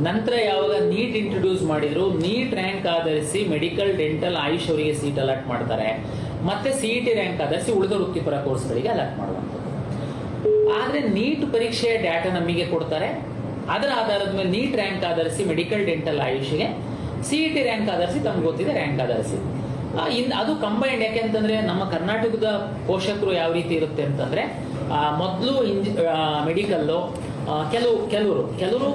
ನಂತರ ಯಾವಾಗ ನೀಟ್ ಇಂಟ್ರೊಡ್ಯೂಸ್ ಮಾಡಿದ್ರು, ನೀಟ್ ರ್ಯಾಂಕ್ ಆಧರಿಸಿ ಮೆಡಿಕಲ್, ಡೆಂಟಲ್, ಆಯುಷ್ ಅವರಿಗೆ ಸೀಟ್ ಅಲಾಟ್ ಮಾಡ್ತಾರೆ. ಮತ್ತೆ CET ರ್ಯಾಂಕ್ ಆಧರಿಸಿ ಉಳಿದ ವೃತ್ತಿಪರ ಕೋರ್ಸ್ಗಳಿಗೆ ಅಲಾಟ್ ಮಾಡುವಂಥದ್ದು. ಆದ್ರೆ ನೀಟ್ ಪರೀಕ್ಷೆಯ ಡಾಟಾ ನಮಗೆ ಕೊಡ್ತಾರೆ, ಅದರ ಆಧಾರದ ಮೇಲೆ ನೀಟ್ ರ್ಯಾಂಕ್ ಆಧರಿಸಿ ಮೆಡಿಕಲ್, ಡೆಂಟಲ್, ಆಯುಷ್ಗೆ, CET ರ್ಯಾಂಕ್ ಆಧರಿಸಿ ತಮ್ಗೆ ಗೊತ್ತಿದೆ ರ್ಯಾಂಕ್ ಆಧರಿಸಿ ಅದು ಕಂಬೈಂಡ್. ಯಾಕೆಂತಂದ್ರೆ ನಮ್ಮ ಕರ್ನಾಟಕದ ಪೋಷಕರು ಯಾವ ರೀತಿ ಇರುತ್ತೆ ಅಂತಂದ್ರೆ, ಮೊದಲು ಮೆಡಿಕಲ್ಲು ಕೆಲವರು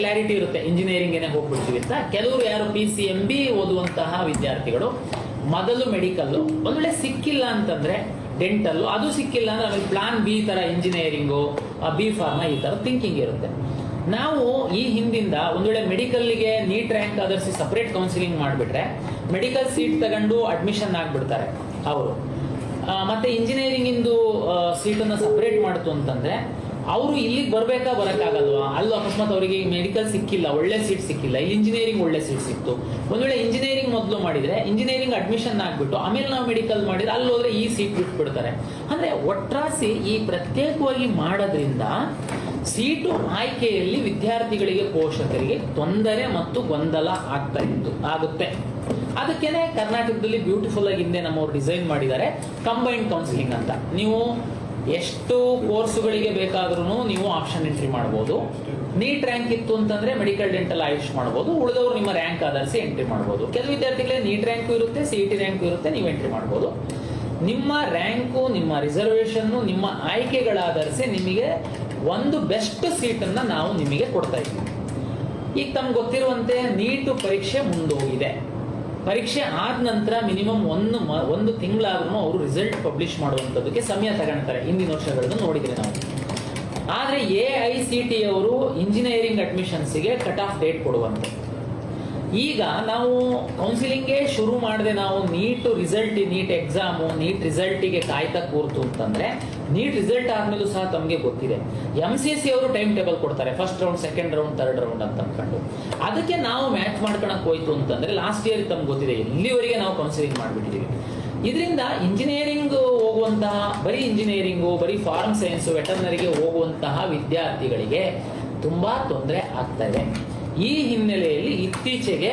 ಕ್ಲಾರಿಟಿ ಇರುತ್ತೆ, ಇಂಜಿನಿಯರಿಂಗ್ ಹೋಗ್ಬಿಡ್ತೀವಿ ಅಂತ. ಕೆಲವರು ಯಾರು PCMB ಓದುವಂತಹ ವಿದ್ಯಾರ್ಥಿಗಳು ಮೊದಲು ಮೆಡಿಕಲ್ಲು, ಒಂದ್ ವೇಳೆ ಸಿಕ್ಕಿಲ್ಲ ಅಂತಂದ್ರೆ ಡೆಂಟಲ್ಲು, ಅದು ಸಿಕ್ಕಿಲ್ಲ ಅಂದ್ರೆ ಆಮೇಲೆ ಪ್ಲಾನ್ B ತರ ಇಂಜಿನಿಯರಿಂಗು, B ಫಾರ್ಮಾ, ಈ ತರ ಥಿಂಕಿಂಗ್ ಇರುತ್ತೆ. ನಾವು ಈ ಹಿಂದಿಂದ ಒಂದ್ ವೇಳೆ ಮೆಡಿಕಲ್ಗೆ ನೀಟ್ ರ್ಯಾಂಕ್ ಆಧರಿಸಿ ಸಪರೇಟ್ ಕೌನ್ಸಿಲಿಂಗ್ ಮಾಡಿಬಿಟ್ರೆ ಮೆಡಿಕಲ್ ಸೀಟ್ ತಗೊಂಡು ಅಡ್ಮಿಷನ್ ಆಗ್ಬಿಡ್ತಾರೆ ಅವರು. ಮತ್ತೆ ಇಂಜಿನಿಯರಿಂಗ್ ಇಂದು ಸೀಟನ್ನು ಸಪರೇಟ್ ಮಾಡ್ತು ಅಂತಂದ್ರೆ ಅವರು ಇಲ್ಲಿಗೆ ಬರಕ್ಕಾಗಲ್ವಾ? ಅಲ್ಲೂ ಅಕಸ್ಮಾತ್ ಅವರಿಗೆ ಮೆಡಿಕಲ್ ಸಿಕ್ಕಿಲ್ಲ, ಒಳ್ಳೆ ಸೀಟ್ ಸಿಕ್ಕಿಲ್ಲ, ಇಲ್ಲಿ ಇಂಜಿನಿಯರಿಂಗ್ ಒಳ್ಳೆ ಸೀಟ್ ಸಿಕ್ತು. ಒಂದ್ ವೇಳೆ ಇಂಜಿನಿಯರಿಂಗ್ ಮೊದಲು ಮಾಡಿದ್ರೆ ಇಂಜಿನಿಯರಿಂಗ್ ಅಡ್ಮಿಷನ್ ಆಗ್ಬಿಟ್ಟು ಆಮೇಲೆ ನಾವು ಮೆಡಿಕಲ್ ಮಾಡಿದ್ರೆ ಅಲ್ಲಿ ಹೋದ್ರೆ ಈ ಸೀಟ್ ಬಿಟ್ಬಿಡ್ತಾರೆ. ಅಂದ್ರೆ ಒಟ್ರಾಸಿ ಈ ಪ್ರತ್ಯೇಕವಾಗಿ ಮಾಡೋದ್ರಿಂದ ಸೀಟು ಆಯ್ಕೆಯಲ್ಲಿ ವಿದ್ಯಾರ್ಥಿಗಳಿಗೆ, ಪೋಷಕರಿಗೆ ತೊಂದರೆ ಮತ್ತು ಗೊಂದಲ ಆಗುತ್ತೆ. ಅದಕ್ಕೇನೆ ಕರ್ನಾಟಕದಲ್ಲಿ ಬ್ಯೂಟಿಫುಲ್ ಆಗಿ ಹಿಂದೆ ನಮ್ಮವ್ರು ಡಿಸೈನ್ ಮಾಡಿದ್ದಾರೆ ಕಂಬೈನ್ಡ್ ಕೌನ್ಸಿಲಿಂಗ್ ಅಂತ. ನೀವು ಎಷ್ಟು ಕೋರ್ಸುಗಳಿಗೆ ಬೇಕಾದ್ರೂ ನೀವು ಆಪ್ಷನ್ ಎಂಟ್ರಿ ಮಾಡ್ಬೋದು. ನೀಟ್ ರ್ಯಾಂಕ್ ಇತ್ತು ಅಂತಂದ್ರೆ ಮೆಡಿಕಲ್, ಡೆಂಟಲ್, ಆಯುಷ್ ಮಾಡ್ಬೋದು. ಉಳಿದವರು ನಿಮ್ಮ ರ್ಯಾಂಕ್ ಆಧರಿಸಿ ಎಂಟ್ರಿ ಮಾಡ್ಬೋದು. ಕೆಲವು ವಿದ್ಯಾರ್ಥಿಗಳಿಗೆ ನೀಟ್ ರ್ಯಾಂಕು ಇರುತ್ತೆ, CET ರ್ಯಾಂಕು ಇರುತ್ತೆ, ನೀವು ಎಂಟ್ರಿ ಮಾಡ್ಬೋದು. ನಿಮ್ಮ ರ್ಯಾಂಕು, ನಿಮ್ಮ ರಿಸರ್ವೇಷನ್, ನಿಮ್ಮ ಆಯ್ಕೆಗಳ ಆಧರಿಸಿ ನಿಮಗೆ ಒಂದು ಬೆಸ್ಟ್ ಸೀಟನ್ನು ನಾವು ನಿಮಗೆ ಕೊಡ್ತಾ ಇದ್ದೀವಿ. ಈಗ ತಮ್ಗೆ ಗೊತ್ತಿರುವಂತೆ ನೀಟು ಪರೀಕ್ಷೆ ಮುಂದೋಗಿದೆ. ಪರೀಕ್ಷೆ ಆದ ನಂತರ ಮಿನಿಮಮ್ ಒಂದು ತಿಂಗಳಾದ್ರೂ ಅವರು ರಿಸಲ್ಟ್ ಪಬ್ಲಿಷ್ ಮಾಡುವಂಥದ್ದಕ್ಕೆ ಸಮಯ ತಗೊಳ್ತಾರೆ. ಹಿಂದಿನ ವರ್ಷಗಳನ್ನು ನೋಡಿದ್ರೆ ನಾವು. ಆದರೆ AICTE ಅವರು ಇಂಜಿನಿಯರಿಂಗ್ ಅಡ್ಮಿಷನ್ಸ್ಗೆ ಕಟ್ ಆಫ್ ಡೇಟ್ ಕೊಡುವಂತೆ. ಈಗ ನಾವು ಕೌನ್ಸಿಲಿಂಗೇ ಶುರು ಮಾಡದೆ ನಾವು ನೀಟ್ ಎಕ್ಸಾಮು, ನೀಟ್ ರಿಸಲ್ಟಿಗೆ ಕಾಯ್ತಾ ಕೂರ್ತು ಅಂತಂದ್ರೆ, ನೀಟ್ ರಿಸಲ್ಟ್ ಆದ್ಮೇಲೂ ಸಹ ತಮಗೆ ಗೊತ್ತಿದೆ MCSE ಅವರು ಟೈಮ್ ಟೇಬಲ್ ಕೊಡ್ತಾರೆ, first round, second round, third round ಅಂತ ಅನ್ಕೊಂಡು. ಅದಕ್ಕೆ ನಾವು ಮ್ಯಾಚ್ ಮಾಡ್ಕೊಳಕ್ ಹೋಯ್ತು ಅಂತಂದ್ರೆ ಲಾಸ್ಟ್ ಇಯರ್ ತಮ್ಗೆ ಗೊತ್ತಿದೆ ಎಲ್ಲಿವರೆಗೆ ನಾವು ಕೌನ್ಸಿಲಿಂಗ್ ಮಾಡಿಬಿಟ್ಟಿದ್ದೀವಿ. ಇದರಿಂದ ಇಂಜಿನಿಯರಿಂಗ್ ಹೋಗುವಂತಹ, ಬರೀ ಇಂಜಿನಿಯರಿಂಗು, ಬರೀ ಫಾರ್ಮ್ ಸೈನ್ಸ್, ವೆಟರ್ನರಿಗೆ ಹೋಗುವಂತಹ ವಿದ್ಯಾರ್ಥಿಗಳಿಗೆ ತುಂಬಾ ತೊಂದರೆ ಆಗ್ತಾ ಇದೆ. ಈ ಹಿನ್ನೆಲೆಯಲ್ಲಿ ಇತ್ತೀಚೆಗೆ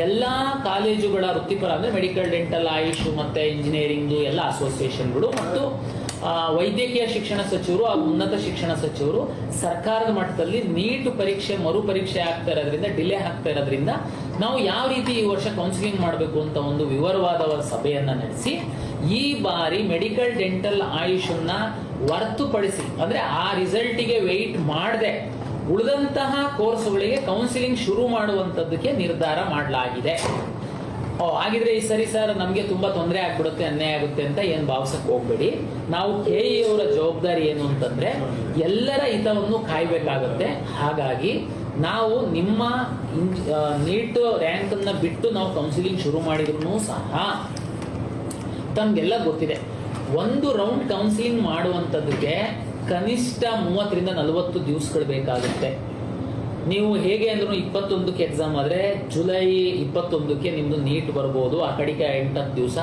ಎಲ್ಲಾ ಕಾಲೇಜುಗಳ ವೃತ್ತಿಪರ ಅಂದ್ರೆ ಮೆಡಿಕಲ್, ಡೆಂಟಲ್, ಆಯುಷ್ ಮತ್ತೆ ಇಂಜಿನಿಯರಿಂಗ್ ಎಲ್ಲ ಅಸೋಸಿಯೇಷನ್ಗಳು ಮತ್ತು ವೈದ್ಯಕೀಯ ಶಿಕ್ಷಣ ಸಚಿವರು ಹಾಗೂ ಉನ್ನತ ಶಿಕ್ಷಣ ಸಚಿವರು ಸರ್ಕಾರದ ಮಟ್ಟದಲ್ಲಿ ನೀಟ್ ಪರೀಕ್ಷೆ ಮರುಪರೀಕ್ಷೆ ಆಗ್ತಾ ಇರೋದ್ರಿಂದ ಡಿಲೇ ಆಗ್ತಾ ಇರೋದ್ರಿಂದ ನಾವು ಯಾವ ರೀತಿ ಈ ವರ್ಷ ಕೌನ್ಸಿಲಿಂಗ್ ಮಾಡಬೇಕು ಅಂತ ಒಂದು ವಿವರವಾದ ಸಭೆಯನ್ನ ನಡೆಸಿ ಈ ಬಾರಿ ಮೆಡಿಕಲ್ ಡೆಂಟಲ್ ಆಯುಷನ್ನ ಹೊರತುಪಡಿಸಿ ಅಂದ್ರೆ ಆ ರಿಸಲ್ಟಿಗೆ ವೆಯ್ಟ್ ಮಾಡದೆ ಉಳಿದಂತಹ ಕೋರ್ಸ್ಗಳಿಗೆ ಕೌನ್ಸಿಲಿಂಗ್ ಶುರು ಮಾಡುವಂತದ್ದಕ್ಕೆ ನಿರ್ಧಾರ ಮಾಡಲಾಗಿದೆ. ಹಾಗಿದ್ರೆ ಈ ಸರಿ ಸರ್ ನಮಗೆ ತುಂಬಾ ತೊಂದರೆ ಆಗ್ಬಿಡುತ್ತೆ, ಅನ್ಯಾಯ ಆಗುತ್ತೆ ಅಂತ ಏನ್ ಭಾವಿಸಕ್ ಹೋಗ್ಬೇಡಿ. ನಾವು KE ಅವರ ಜವಾಬ್ದಾರಿ ಏನು ಅಂತಂದ್ರೆ ಎಲ್ಲರ ಹಿತವನ್ನು ಕಾಯ್ಬೇಕಾಗತ್ತೆ. ಹಾಗಾಗಿ ನಾವು ನಿಮ್ಮ ನೀಟ್ ರ್ಯಾಂಕ್ ಅನ್ನ ಬಿಟ್ಟು ನಾವು ಕೌನ್ಸಿಲಿಂಗ್ ಶುರು ಮಾಡಿದ್ರು ಸಹ ತಮ್ಗೆಲ್ಲ ಗೊತ್ತಿದೆ, ಒಂದು ರೌಂಡ್ ಕೌನ್ಸಿಲಿಂಗ್ ಮಾಡುವಂಥದ್ದಕ್ಕೆ ಕನಿಷ್ಠ 30 ರಿಂದ 40 ದಿವಸಗಳು ಬೇಕಾಗುತ್ತೆ. ನೀವು ಹೇಗೆ ಅಂದ್ರೂ 21ಕ್ಕೆ ಎಕ್ಸಾಮ್ ಆದರೆ ಜುಲೈ 21ಕ್ಕೆ ನಿಮ್ದು ನೀಟ್ ಬರ್ಬೋದು. ಆ ಕಡೆಗೆ 8-10 ದಿವಸ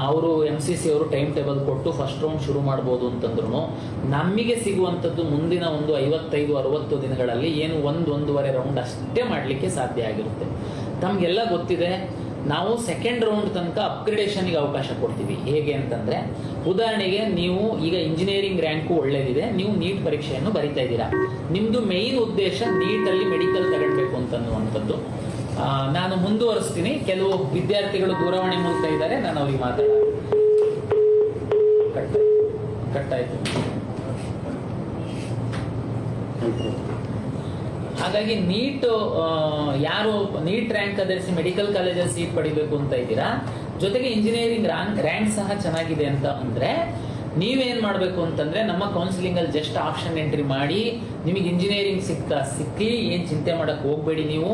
ಅವರು MCC ಅವರು ಟೈಮ್ ಟೇಬಲ್ ಕೊಟ್ಟು ಫಸ್ಟ್ ರೌಂಡ್ ಶುರು ಮಾಡ್ಬೋದು ಅಂತಂದ್ರು ನಮಗೆ ಸಿಗುವಂಥದ್ದು ಮುಂದಿನ ಒಂದು 55-60 ದಿನಗಳಲ್ಲಿ ಏನು 1-1.5 ರೌಂಡ್ ಅಷ್ಟೇ ಮಾಡಲಿಕ್ಕೆ ಸಾಧ್ಯ ಆಗಿರುತ್ತೆ. ತಮಗೆಲ್ಲ ಗೊತ್ತಿದೆ, ನಾವು ಸೆಕೆಂಡ್ ರೌಂಡ್ ತನಕ ಅಪ್ಗ್ರೇಡೇಷನ್ಗೆ ಅವಕಾಶ ಕೊಡ್ತೀವಿ. ಹೇಗೆ ಅಂತಂದ್ರೆ ಉದಾಹರಣೆಗೆ ನೀವು ಈಗ ಇಂಜಿನಿಯರಿಂಗ್ ರ್ಯಾಂಕು ಒಳ್ಳೇದಿದೆ, ನೀವು ನೀಟ್ ಪರೀಕ್ಷೆಯನ್ನು ಬರಿತಾ ಇದ್ದೀರಾ, ನಿಮ್ದು ಮೇನ್ ಉದ್ದೇಶ ನೀಟಲ್ಲಿ ಮೆಡಿಕಲ್ ತಗೊಳ್ಬೇಕು ಅಂತನ್ನುವಂಥದ್ದು. ನಾನು ಮುಂದುವರಿಸ್ತೀನಿ. ಕೆಲವು ವಿದ್ಯಾರ್ಥಿಗಳು ದೂರವಾಣಿ ಮೂಲಕ ಇದ್ದಾರೆ, ನಾನು ಅವ್ರಿಗೆ ಮಾತಾಡೋದು ಕಟ್ಟಾಯ್ತು. ಹಾಗಾಗಿ ನೀಟ್ ಯಾರು ನೀಟ್ ರ್ಯಾಂಕ್ ಆಧರಿಸಿ ಮೆಡಿಕಲ್ ಕಾಲೇಜಲ್ಲಿ ಸೀಟ್ ಪಡಿಬೇಕು ಅಂತ ಇದ್ದೀರಾ, ಜೊತೆಗೆ ಇಂಜಿನಿಯರಿಂಗ್ ರ್ಯಾಂಕ್ ಸಹ ಚೆನ್ನಾಗಿದೆ ಅಂತ ಅಂದ್ರೆ ನೀವೇನ್ ಮಾಡಬೇಕು ಅಂತಂದ್ರೆ ನಮ್ಮ ಕೌನ್ಸಿಲಿಂಗ್ ಅಲ್ಲಿ ಜಸ್ಟ್ ಆಪ್ಷನ್ ಎಂಟ್ರಿ ಮಾಡಿ ನಿಮಗೆ ಇಂಜಿನಿಯರಿಂಗ್ ಸಿಕ್ಕಿ ಏನ್ ಚಿಂತೆ ಮಾಡಕ್ ಹೋಗ್ಬೇಡಿ. ನೀವು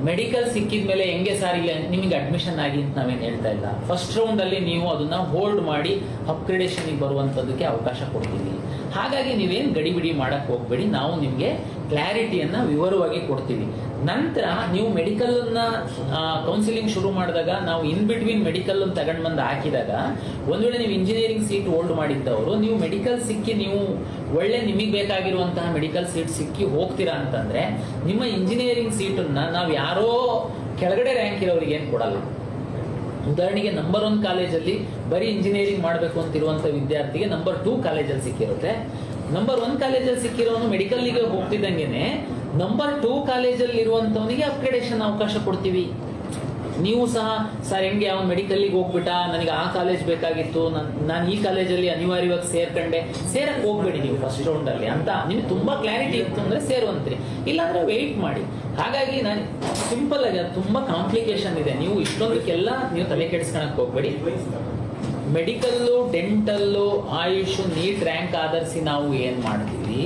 ಮೆಡಿಕಲ್ ಸಿಕ್ಕಿದ ಮೇಲೆ ಹೆಂಗೆ ಸಾರ್ ಇಲ್ಲ ನಿಮಗೆ ಅಡ್ಮಿಷನ್ ಆಗಿ ಅಂತ ನಾವೇನು ಹೇಳ್ತಾ ಇಲ್ಲ. ಫಸ್ಟ್ ರೌಂಡ್ ಅಲ್ಲಿ ನೀವು ಅದನ್ನ ಹೋಲ್ಡ್ ಮಾಡಿ ಅಪ್ಗ್ರೇಡೇಷನ್ ಬರುವಂತದಕ್ಕೆ ಅವಕಾಶ ಕೊಡ್ತೀವಿ. ಹಾಗಾಗಿ ನೀವೇನು ಗಡಿಬಿಡಿ ಮಾಡಕ್ ಹೋಗ್ಬೇಡಿ, ನಾವು ನಿಮ್ಗೆ ಕ್ಲಾರಿಟಿಯನ್ನ ವಿವರವಾಗಿ ಕೊಡ್ತೀವಿ. ನಂತರ ನೀವು ಮೆಡಿಕಲ್ ಅನ್ನ ಕೌನ್ಸಿಲಿಂಗ್ ಶುರು ಮಾಡಿದಾಗ ನಾವು ಇನ್ ಬಿಟ್ವೀನ್ ಮೆಡಿಕಲ್ ಅನ್ನು ತಗೊಂಡ್ ಬಂದು ಹಾಕಿದಾಗ ಒಂದ್ ವೇಳೆ ನೀವು ಇಂಜಿನಿಯರಿಂಗ್ ಸೀಟ್ ಹೋಲ್ಡ್ ಮಾಡಿದ್ದವರು ನೀವು ಮೆಡಿಕಲ್ ಸಿಕ್ಕಿ ನೀವು ಒಳ್ಳೆ ನಿಮಗೆ ಬೇಕಾಗಿರುವಂತಹ ಮೆಡಿಕಲ್ ಸೀಟ್ ಸಿಕ್ಕಿ ಹೋಗ್ತೀರಾ ಅಂತಂದ್ರೆ ನಿಮ್ಮ ಇಂಜಿನಿಯರಿಂಗ್ ಸೀಟನ್ನ ನಾವು ಯಾರೋ ಕೆಳಗಡೆ ರ್ಯಾಂಕ್ ಇರೋರಿಗೆ ಏನು ಕೊಡಲ್ಲ. ಉದಾಹರಣೆಗೆ ನಂಬರ್ 1 ಕಾಲೇಜಲ್ಲಿ ಬರೀ ಇಂಜಿನಿಯರಿಂಗ್ ಮಾಡಬೇಕು ಅಂತಿರುವಂತ ವಿದ್ಯಾರ್ಥಿಗೆ ನಂಬರ್ 2 ಕಾಲೇಜಲ್ಲಿ ಸಿಕ್ಕಿರುತ್ತೆ. ನಂಬರ್ 1 ಕಾಲೇಜಲ್ಲಿ ಸಿಕ್ಕಿರೋನು ಮೆಡಿಕಲ್ಗೆ ಹೋಗ್ತಿದ್ದಂಗೆನೆ ನಂಬರ್ 2 ಕಾಲೇಜಲ್ಲಿ ಇರುವಂತವನಿಗೆ ಅಪ್ಗ್ರೇಡೇಷನ್ ಅವಕಾಶ ಕೊಡ್ತೀವಿ. ನೀವು ಸಹ ಸರ್ ಹೆಂಗೆ ಅವ್ನು ಮೆಡಿಕಲ್ಗೆ ಹೋಗ್ಬಿಟ್ಟ, ನನಗೆ ಆ ಕಾಲೇಜ್ ಬೇಕಾಗಿತ್ತು, ನಾನು ಈ ಕಾಲೇಜಲ್ಲಿ ಅನಿವಾರ್ಯವಾಗಿ ಸೇರಕ್ ಹೋಗ್ಬೇಡಿ ನೀವು ಫಸ್ಟ್ ರೌಂಡ್ ಅಲ್ಲಿ ಅಂತ ನಿಮ್ಗೆ ತುಂಬಾ ಕ್ಲಾರಿಟಿ ಇತ್ತು ಅಂದ್ರೆ ಸೇರುವಂತ್ರಿ, ಇಲ್ಲಾಂದ್ರೆ ವೆಯ್ಟ್ ಮಾಡಿ. ಹಾಗಾಗಿ ನಾನು ಸಿಂಪಲ್ ಆಗಿ ತುಂಬಾ ಕಾಂಪ್ಲಿಕೇಶನ್ ಇದೆ, ನೀವು ಇಷ್ಟೊಂದಕ್ಕೆಲ್ಲ ನೀವು ತಲೆ ಕೆಡಿಸ್ಕೊಳಕ್ ಹೋಗ್ಬೇಡಿ. Medical, dental, AYUSH, neat rank ಆಧರಿಸಿ ನಾವು ಏನ್ ಮಾಡ್ತೀವಿ,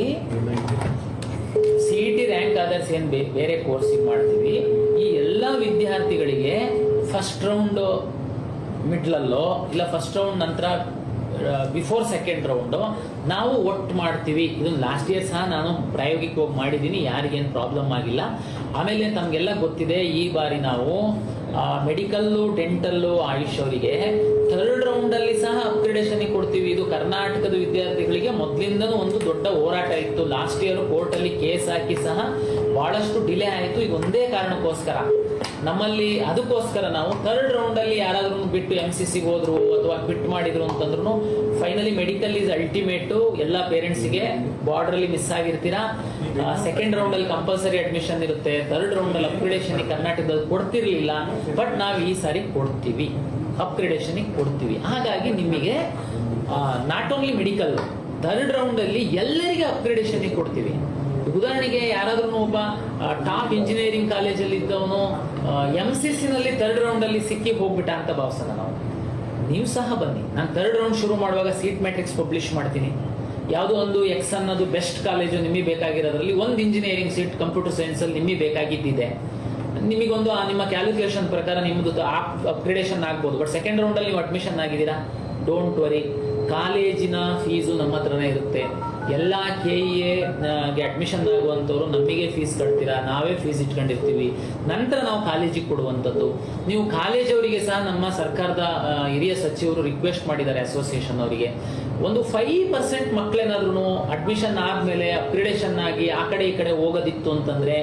CET ರ್ಯಾಂಕ್ ಆಧರಿಸಿ ಏನ್ ಬೇರೆ ಕೋರ್ಸಿಗೆ ಮಾಡ್ತೀವಿ. ಈ ಎಲ್ಲ ವಿದ್ಯಾರ್ಥಿಗಳಿಗೆ ಫಸ್ಟ್ ರೌಂಡ್ ಮಿಡ್ಲಲ್ಲೋ ಇಲ್ಲ ಫಸ್ಟ್ ರೌಂಡ್ ನಂತರ ಬಿಫೋರ್ ಸೆಕೆಂಡ್ ರೌಂಡು ನಾವು ಒಟ್ಟು ಮಾಡ್ತೀವಿ. ಇದನ್ನು ಲಾಸ್ಟ್ ಇಯರ್ ಸಹ ನಾನು ಪ್ರಾಯೋಗಿಕವಾಗಿ ಮಾಡಿದ್ದೀನಿ, ಯಾರಿಗೇನು ಪ್ರಾಬ್ಲಮ್ ಆಗಿಲ್ಲ. ಆಮೇಲೆ ತಮಗೆಲ್ಲ ಗೊತ್ತಿದೆ, ಈ ಬಾರಿ ನಾವು ಮೆಡಿಕಲ್ಲು, ಡೆಂಟಲ್ಲು, ಆಯುಷ್ ಅವರಿಗೆ ಥರ್ಡ್ ರೌಂಡ್ ಅಲ್ಲಿ ಸಹ ಅಪ್ಗ್ರೇಡೇಷನ್ ಕೊಡ್ತೀವಿ. ಇದು ಕರ್ನಾಟಕದ ವಿದ್ಯಾರ್ಥಿಗಳಿಗೆ ಮೊದಲಿಂದನೂ ಒಂದು ದೊಡ್ಡ ಹೋರಾಟ ಇತ್ತು. ಲಾಸ್ಟ್ ಇಯರ್ ಕೋರ್ಟ್ ಅಲ್ಲಿ ಕೇಸ್ ಹಾಕಿ ಸಹ ಬಹಳಷ್ಟು ಡಿಲೇ ಆಯಿತು. ಈಗ ಒಂದೇ ಕಾರಣಕ್ಕೋಸ್ಕರ ನಮ್ಮಲ್ಲಿ ಅದಕ್ಕೋಸ್ಕರ ನಾವು ಥರ್ಡ್ ರೌಂಡ್ ಅಲ್ಲಿ ಯಾರಾದ್ರೂ ಬಿಟ್ಟು MCCಗೆ ಹೋದ್ರು ಅಥವಾ ಬಿಟ್ಟು ಮಾಡಿದ್ರು ಅಂತಂದ್ರು ಫೈನಲಿ ಮೆಡಿಕಲ್ ಈಸ್ ಅಲ್ಟಿಮೇಟ್. ಎಲ್ಲ ಪೇರೆಂಟ್ಸ್ಗೆ ಬಾರ್ಡರ್ ಅಲ್ಲಿ ಮಿಸ್ ಆಗಿರ್ತೀರಾ. ಸೆಕೆಂಡ್ ರೌಂಡ್ ಅಲ್ಲಿ ಕಂಪಲ್ಸರಿ ಅಡ್ಮಿಷನ್ ಇರುತ್ತೆ. ಥರ್ಡ್ ರೌಂಡ್ ಅಲ್ಲಿ ಅಪ್ಗ್ರೇಡೇಷನ್ ಕರ್ನಾಟಕದಲ್ಲಿ ಕೊಡ್ತಿರ್ಲಿಲ್ಲ, ಬಟ್ ನಾವು ಈ ಸಾರಿ ಕೊಡ್ತೀವಿ, ಅಪ್ಗ್ರೇಡೇಷನ್ ಕೊಡ್ತೀವಿ. ಹಾಗಾಗಿ ನಿಮಗೆ not only medical, third round ಅಲ್ಲಿ ಎಲ್ಲರಿಗೆ ಅಪ್ಗ್ರೇಡೇಷನ್ ಕೊಡ್ತೀವಿ. ಉದಾಹರಣೆಗೆ ಯಾರಾದ್ರೂ ಒಬ್ಬ ಟಾಪ್ ಇಂಜಿನಿಯರಿಂಗ್ ಕಾಲೇಜಲ್ಲಿ ಇದ್ದವನು MCC ನಲ್ಲಿ ಥರ್ಡ್ ರೌಂಡ್ ಅಲ್ಲಿ ಸಿಕ್ಕಿ ಹೋಗ್ಬಿಟ್ಟ ಅಂತ ಭಾವಿಸೋಣ ನಾವು. ನೀವು ಸಹ ಬನ್ನಿ, ನಾನು ಥರ್ಡ್ ರೌಂಡ್ ಶುರು ಮಾಡುವಾಗ ಸೀಟ್ ಮ್ಯಾಟ್ರಿಕ್ಸ್ ಪಬ್ಲಿಷ್ ಮಾಡ್ತೀನಿ. ಯಾವುದೋ ಒಂದು X ಅನ್ನೋದು ಬೆಸ್ಟ್ ಕಾಲೇಜು ನಿಮಗೆ ಬೇಕಾಗಿರೋದ್ರಲ್ಲಿ ಒಂದು ಇಂಜಿನಿಯರಿಂಗ್ ಸೀಟ್ ಕಂಪ್ಯೂಟರ್ ಸೈನ್ಸ್ ಅಲ್ಲಿ ನಿಮಗೆ ಬೇಕಾಗಿದ್ದಿದೆ, ನಿಮಗೊಂದು ನಿಮ್ಮ ಕ್ಯಾಲ್ಕುಲೇಷನ್ ಪ್ರಕಾರ ನಿಮ್ಮದು ಅಪ್ಗ್ರೇಡೇಷನ್ ಆಗ್ಬೋದು. ಬಟ್ ಸೆಕೆಂಡ್ ರೌಂಡ್ ಅಲ್ಲಿ ನೀವು ಅಡ್ಮಿಷನ್ ಆಗಿದ್ದೀರಾ, ಡೋಂಟ್ ವರಿ, ಕಾಲೇಜಿನ ಫೀಸು ನಮ್ಮ ಹತ್ರನೇ ಇರುತ್ತೆ. ಎಲ್ಲ KEAಗೆ ಅಡ್ಮಿಷನ್ ಆಗುವಂಥವ್ರು ನಮಗೆ ಫೀಸ್ ಕಟ್ತೀರಾ, ನಾವೇ ಫೀಸ್ ಇಟ್ಕೊಂಡಿರ್ತೀವಿ. ನಂತರ ನಾವು ಕಾಲೇಜಿಗೆ ಕೊಡುವಂಥದ್ದು. ನೀವು ಕಾಲೇಜವರಿಗೆ ಸಹ ನಮ್ಮ ಸರ್ಕಾರದ ಹಿರಿಯ ಸಚಿವರು ರಿಕ್ವೆಸ್ಟ್ ಮಾಡಿದ್ದಾರೆ ಅಸೋಸಿಯೇಷನ್ ಅವರಿಗೆ, ಒಂದು 5% ಮಕ್ಕಳೇನಾದ್ರೂ ಅಡ್ಮಿಷನ್ ಆದ್ಮೇಲೆ ಅಪ್ಗ್ರೇಡೇಷನ್ ಆಗಿ ಆ ಕಡೆ ಈ ಕಡೆ ಹೋಗೋದಿತ್ತು ಅಂತಂದ್ರೆ